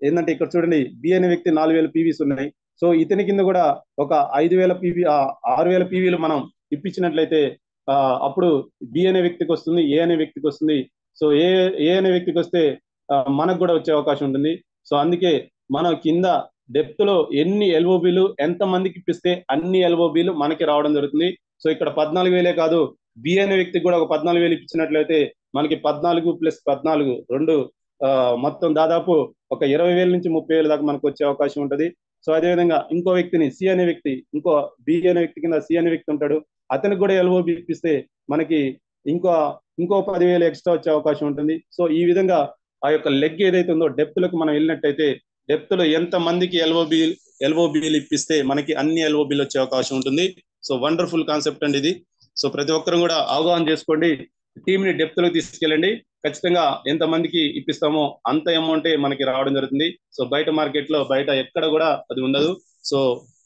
ఏంటంటే ఇక్కడ చూడండి, బి అనే వ్యక్తి 4000 పీవీస్ ఉన్నాయి. సో ఇతని కింద కూడా ఒక 5000 పీవీ 6000 పీవీలు మనం ఇప్పించినట్లయితే అప్పుడు బి అనే వ్యక్తికి వస్తుంది, ఏ అనే వ్యక్తికి వస్తుంది. సో ఏ అనే వ్యక్తికి వస్తే మనకు కూడా వచ్చే అవకాశం ఉంటుంది. సో అందుకే మన కింద డెప్త్ లో ఎన్ని ఎల్ఓబీలు ఎంత మందికి ఇప్పిస్తే అన్ని ఎల్ఓబీలు మనకి రావడం జరుగుతుంది. సో ఇక్కడ 14,000 కాదు, బి అనే వ్యక్తికి కూడా ఒక 14,000 ఇప్పించినట్లయితే మనకి 14 + 14 రెండు మొత్తం దాదాపు ఒక 20,000 నుంచి 30,000 దాకా మనకు వచ్చే అవకాశం ఉంటుంది. సో అదేవిధంగా ఇంకో వ్యక్తిని సి అనే వ్యక్తి, ఇంకో బి అనే వ్యక్తి కింద సి అనే వ్యక్తి ఉంటాడు, అతనికి కూడా ఎల్ఓబి ఇప్పిస్తే మనకి ఇంకో 10,000 ఎక్స్ట్రా వచ్చే అవకాశం ఉంటుంది. సో ఈ విధంగా ఆ యొక్క లెగ్ ఏదైతే ఉందో డెప్త్ లకు మనం వెళ్ళినట్టయితే డెప్త్ లో ఎంత మందికి ఎల్ఓబిలు ఇప్పిస్తే మనకి అన్ని ఎల్ఓబిలు వచ్చే అవకాశం ఉంటుంది. సో వండర్ఫుల్ కాన్సెప్ట్ అండి ఇది. సో ప్రతి ఒక్కరు కూడా అవగాహన చేసుకోండి, టీమ్ ని డెప్త్ లో తీసుకెళ్ళండి. ఖచ్చితంగా ఎంత మందికి ఇప్పిస్తామో అంత అమౌంటే మనకి రావడం జరుగుతుంది. సో బయట మార్కెట్ లో బయట ఎక్కడ కూడా అది ఉండదు. సో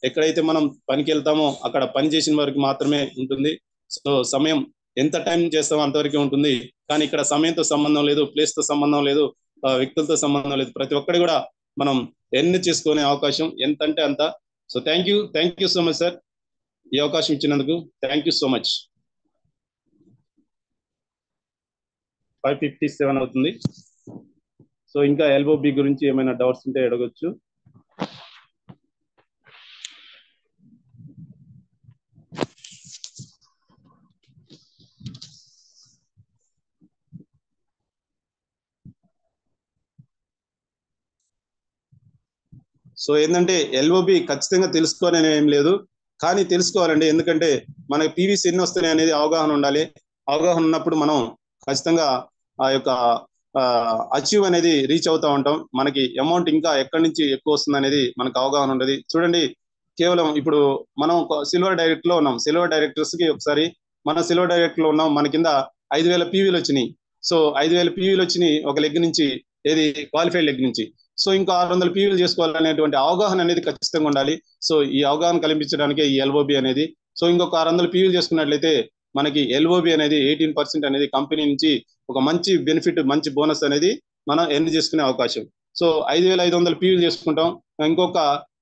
ఎక్కడైతే మనం పనికి వెళ్తామో అక్కడ పని చేసిన వరకు మాత్రమే ఉంటుంది. సో సమయం ఎంత టైం చేస్తామో అంతవరకే ఉంటుంది. కానీ ఇక్కడ సమయంతో సంబంధం లేదు, ప్లేస్ తో సంబంధం లేదు, వ్యక్తులతో సంబంధం లేదు. ప్రతి ఒక్కటి కూడా మనం ఎర్న్ చేసుకునే అవకాశం ఎంత అంటే అంత. So thank you so much sir, ఈ అవకాశం ఇచ్చినందుకు థ్యాంక్ యూ సో మచ్. 5:57 అవుతుంది. సో ఇంకా ఎల్ఓబి గురించి ఏమైనా డౌట్స్ ఉంటే అడగొచ్చు. సో ఏంటంటే ఎల్ఓబి ఖచ్చితంగా తెలుసుకోవాలని ఏం లేదు, కానీ తెలుసుకోవాలండి. ఎందుకంటే మనకి పీవీస్ ఎన్ని వస్తున్నాయి అనేది అవగాహన ఉండాలి. అవగాహన ఉన్నప్పుడు మనం ఖచ్చితంగా ఆ యొక్క అచీవ్ అనేది రీచ్ అవుతా ఉంటాం. మనకి అమౌంట్ ఇంకా ఎక్కడి నుంచి ఎక్కువ వస్తుంది అనేది మనకు అవగాహన ఉండదు. చూడండి, కేవలం ఇప్పుడు మనం సిల్వర్ డైరెక్ట్ లో ఉన్నాం. సిల్వర్ డైరెక్టర్స్ కి ఒకసారి మన సిల్వర్ డైరెక్ట్ లో ఉన్నాం, మన కింద 5,000 పీవీలు వచ్చినాయి. సో 5,000 పీవీలు వచ్చినాయి ఒక లెగ్ నుంచి, ఏది క్వాలిఫైడ్ లెగ్ నుంచి. సో ఇంకా 600 పీవీలు చేసుకోవాలనేటువంటి అవగాహన అనేది ఖచ్చితంగా ఉండాలి. సో ఈ అవగాహన కల్పించడానికే ఈ ఎల్ఓబి అనేది. సో ఇంకొక 600 పీవీలు చేసుకున్నట్లయితే మనకి ఎల్ఓబి అనేది 18% అనేది కంపెనీ నుంచి ఒక మంచి బెనిఫిట్, మంచి బోనస్ అనేది మనం ఎర్న్ చేసుకునే అవకాశం. సో 5,500 పీవీలు చేసుకుంటాం, ఇంకొక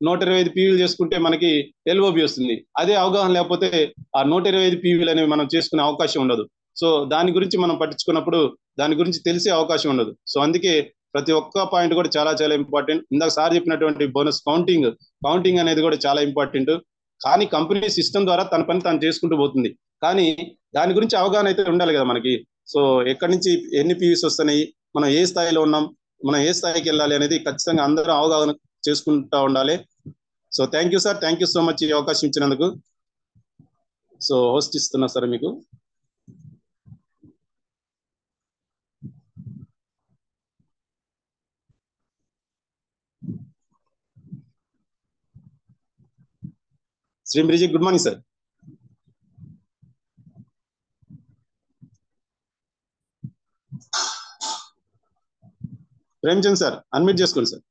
125 పీవీలు చేసుకుంటే మనకి ఎల్ఓబి వస్తుంది. అదే అవగాహన లేకపోతే ఆ 125 పీవీలు అనేవి మనం చేసుకునే అవకాశం ఉండదు. సో దాని గురించి మనం పట్టించుకున్నప్పుడు దాని గురించి తెలిసే అవకాశం ఉండదు. సో అందుకే ప్రతి ఒక్క పాయింట్ కూడా చాలా చాలా ఇంపార్టెంట్. ఇందాక సార్ చెప్పినటువంటి బోనస్ కౌంటింగ్ అనేది కూడా చాలా ఇంపార్టెంట్. కానీ కంపెనీ సిస్టమ్ ద్వారా తన పని తాను చేసుకుంటూ పోతుంది, కానీ దాని గురించి అవగాహన అయితే ఉండాలి కదా మనకి. సో ఎక్కడి నుంచి ఎన్ని పీవీస్ వస్తున్నాయి, మనం ఏ స్థాయిలో ఉన్నాం, మనం ఏ స్థాయికి వెళ్ళాలి అనేది ఖచ్చితంగా అందరూ అవగాహన చేసుకుంటూ ఉండాలి. So thank you sir, thank you so much ఈ అవకాశం ఇచ్చినందుకు. సో హోస్ట్ ఇస్తున్నా సార్ మీకు. శ్రీంబ్రిజీ good morning sir. Premchand sir unmute చేసుకోండి సార్.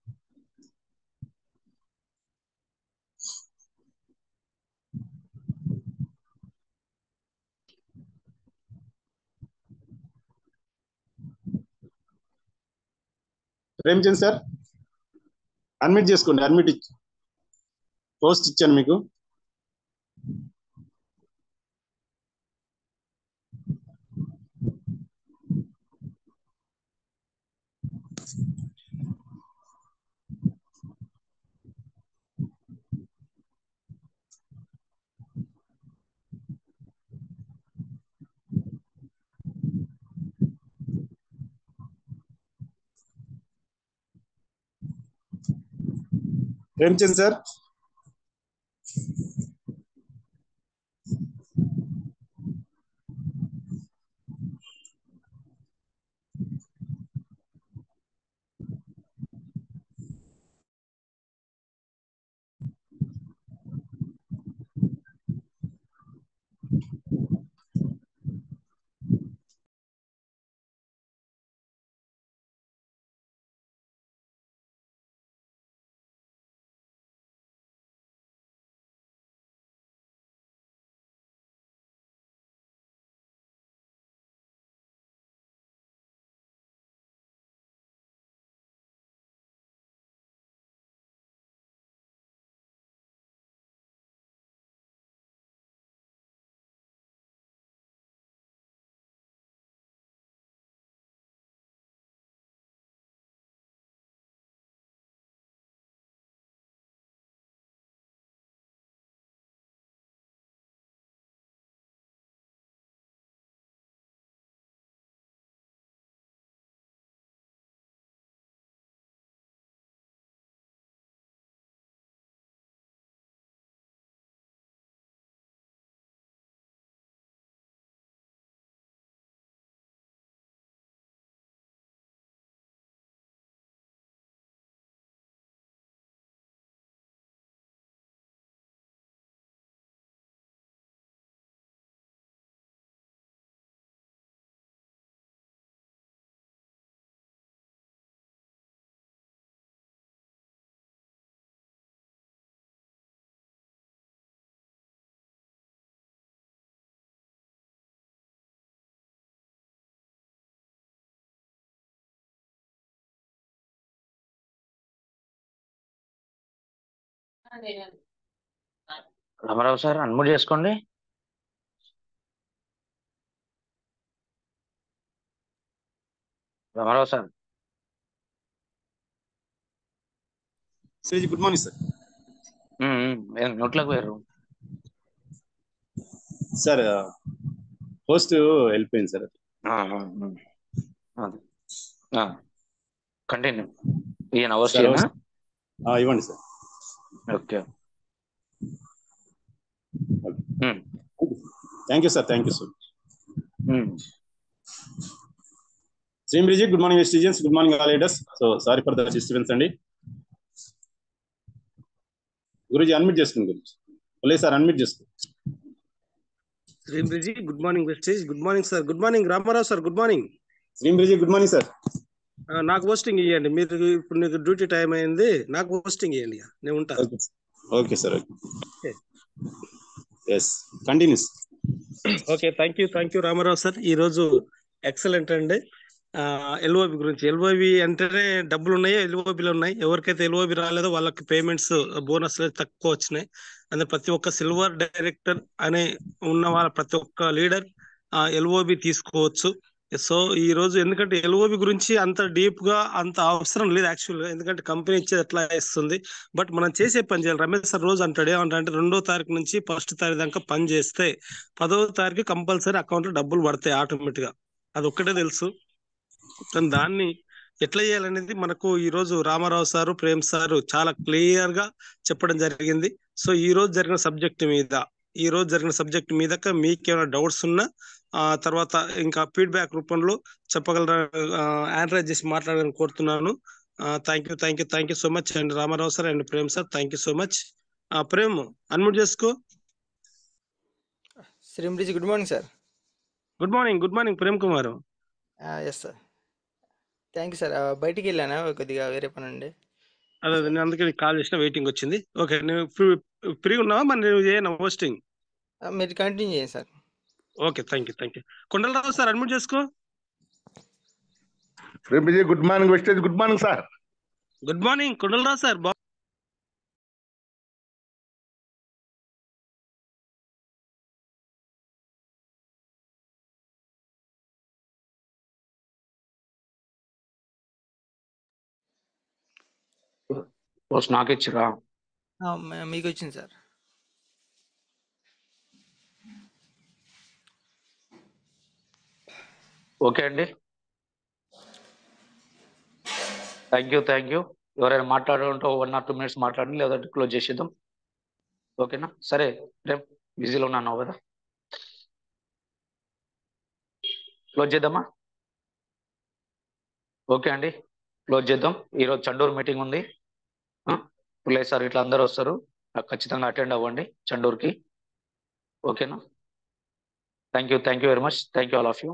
ప్రేమ్చంద్ సార్ అన్మ్యూట్ చేసుకోండి. అన్మ్యూట్ పోస్ట్ ఇచ్చాను మీకు. Premchand sir Ramarao sir unmute చేసుకోండి. రామారావు సార్. శ్రీజీ గుడ్ మార్నింగ్ సార్. నోట్లోకి పోయారు సార్ పోస్ట్ వెళ్ళిపోయింది సార్. కంటిన్యూ. ఈయన అవసరం ఇవ్వండి sir. Okay. Thank you sir. Thank you so much. శ్రీంబ్రిజీ good morning students. Good morning all leaders. So sorry for the disturbance అండి. గురుజీ అన్మ్యూట్ చేసుకోండి. గురుజీ ఒలే సార్ అన్మ్యూట్ చేసుకోండి. శ్రీంబ్రిజీ గుడ్ మార్నింగ్ వెస్టేజ్. Good morning sir. Good morning Ramarao sir. Good morning శ్రీంబ్రిజీ గుడ్ మార్నింగ్ సార్. నాకు పోస్టింగ్ ఇవ్వండి. మీరు ఇప్పుడు నీకు డ్యూటీ టైం అయింది, నాకు పోస్టింగ్ ఇవ్వండి, నేను ఉంటాను. Okay sir. Okay yes continues. Okay thank you Ramarao sir. ఈ రోజు ఎక్సలెంట్ అండి. ఎల్ఓబి గురించి. ఎల్ఓబి అంటేనే డబ్బులు ఉన్నాయో ఎల్ఓబిలు ఉన్నాయి. ఎవరికైతే ఎల్ఓబి రాలేదో వాళ్ళకి పేమెంట్స్ బోనస్ తక్కువ వచ్చినాయి. అంటే ప్రతి ఒక్క సిల్వర్ డైరెక్టర్ అనే ఉన్న వాళ్ళ ప్రతి ఒక్క లీడర్ ఎల్ఓబి తీసుకోవచ్చు. సో ఈ రోజు ఎందుకంటే ఎల్ఓబి గురించి అంత డీప్ గా అంత అవసరం లేదు యాక్చువల్ గా, ఎందుకంటే కంపెనీ ఇచ్చేది ఎట్లా ఇస్తుంది. బట్ మనం చేసే పని చేయాలి. రమేష్ సార్ రోజు అంటాడు ఏమంటే 2వ తారీఖు నుంచి 1st తారీఖు దాకా పని చేస్తే 10వ తారీఖు కంపల్సరీ అకౌంట్ లో డబ్బులు పడతాయి ఆటోమేటిక్ గా. అది ఒక్కటే తెలుసు. కానీ దాన్ని ఎట్లా చేయాలనేది మనకు ఈ రోజు రామారావు సారు, ప్రేమ్ సారు చాలా క్లియర్ గా చెప్పడం జరిగింది. సో ఈ రోజు జరిగిన సబ్జెక్ట్ మీద మీకేమైనా డౌట్స్ ఉన్నా తర్వాత ఇంకా ఫీడ్బ్యాక్ రూపంలో చెప్పగలరా, ఆనరైజ్ చేసి మాట్లాడాలని కోరుతున్నాను. Thank you so much and Ramarao sir and Prem sir, thank you so much. Prem unmute చేసుకో. శ్రీంబ్రిజ్ good morning sir. Good morning Prem Kumar. Yes sir. Thank you sir. బయటికి వెళ్ళానా కొద్దిగా వేరే పని అండి. అదే నేను అందుకే కాల్ చేసిన, వెయిటింగ్ వచ్చింది. ఓకే, నువ్వు ఫ్రీ ఉన్నావా? మరి నువ్వు చేయను హోస్టింగ్. మీరు కంటిన్యూ చేయండి sir. Okay, thank you. Kondalarao sir unmute చేసుకో. గుడ్ మార్నింగ్ వెస్టేజ్. Good morning sir. Good morning Kondalarao sir. Post నాకు ఇచ్చిరా? మీకు వచ్చింది సార్. ఓకే అండి, థ్యాంక్ యూ. ఎవరైనా మాట్లాడుకుంటే 1 or 2 minutes మాట్లాడండి, లేదంటే క్లోజ్ చేసేద్దాం. ఓకేనా? సరే రేపు బిజీలో ఉన్నాను కదా, క్లోజ్ చేద్దామా? ఓకే అండి, క్లోజ్ చేద్దాం. ఈరోజు చండూరు మీటింగ్ ఉంది. పుల్లయ్య సార్ ఇట్లా అందరూ వస్తారు, ఖచ్చితంగా అటెండ్ అవ్వండి చండూరుకి. ఓకేనా? Thank you very much. Thank you all of you.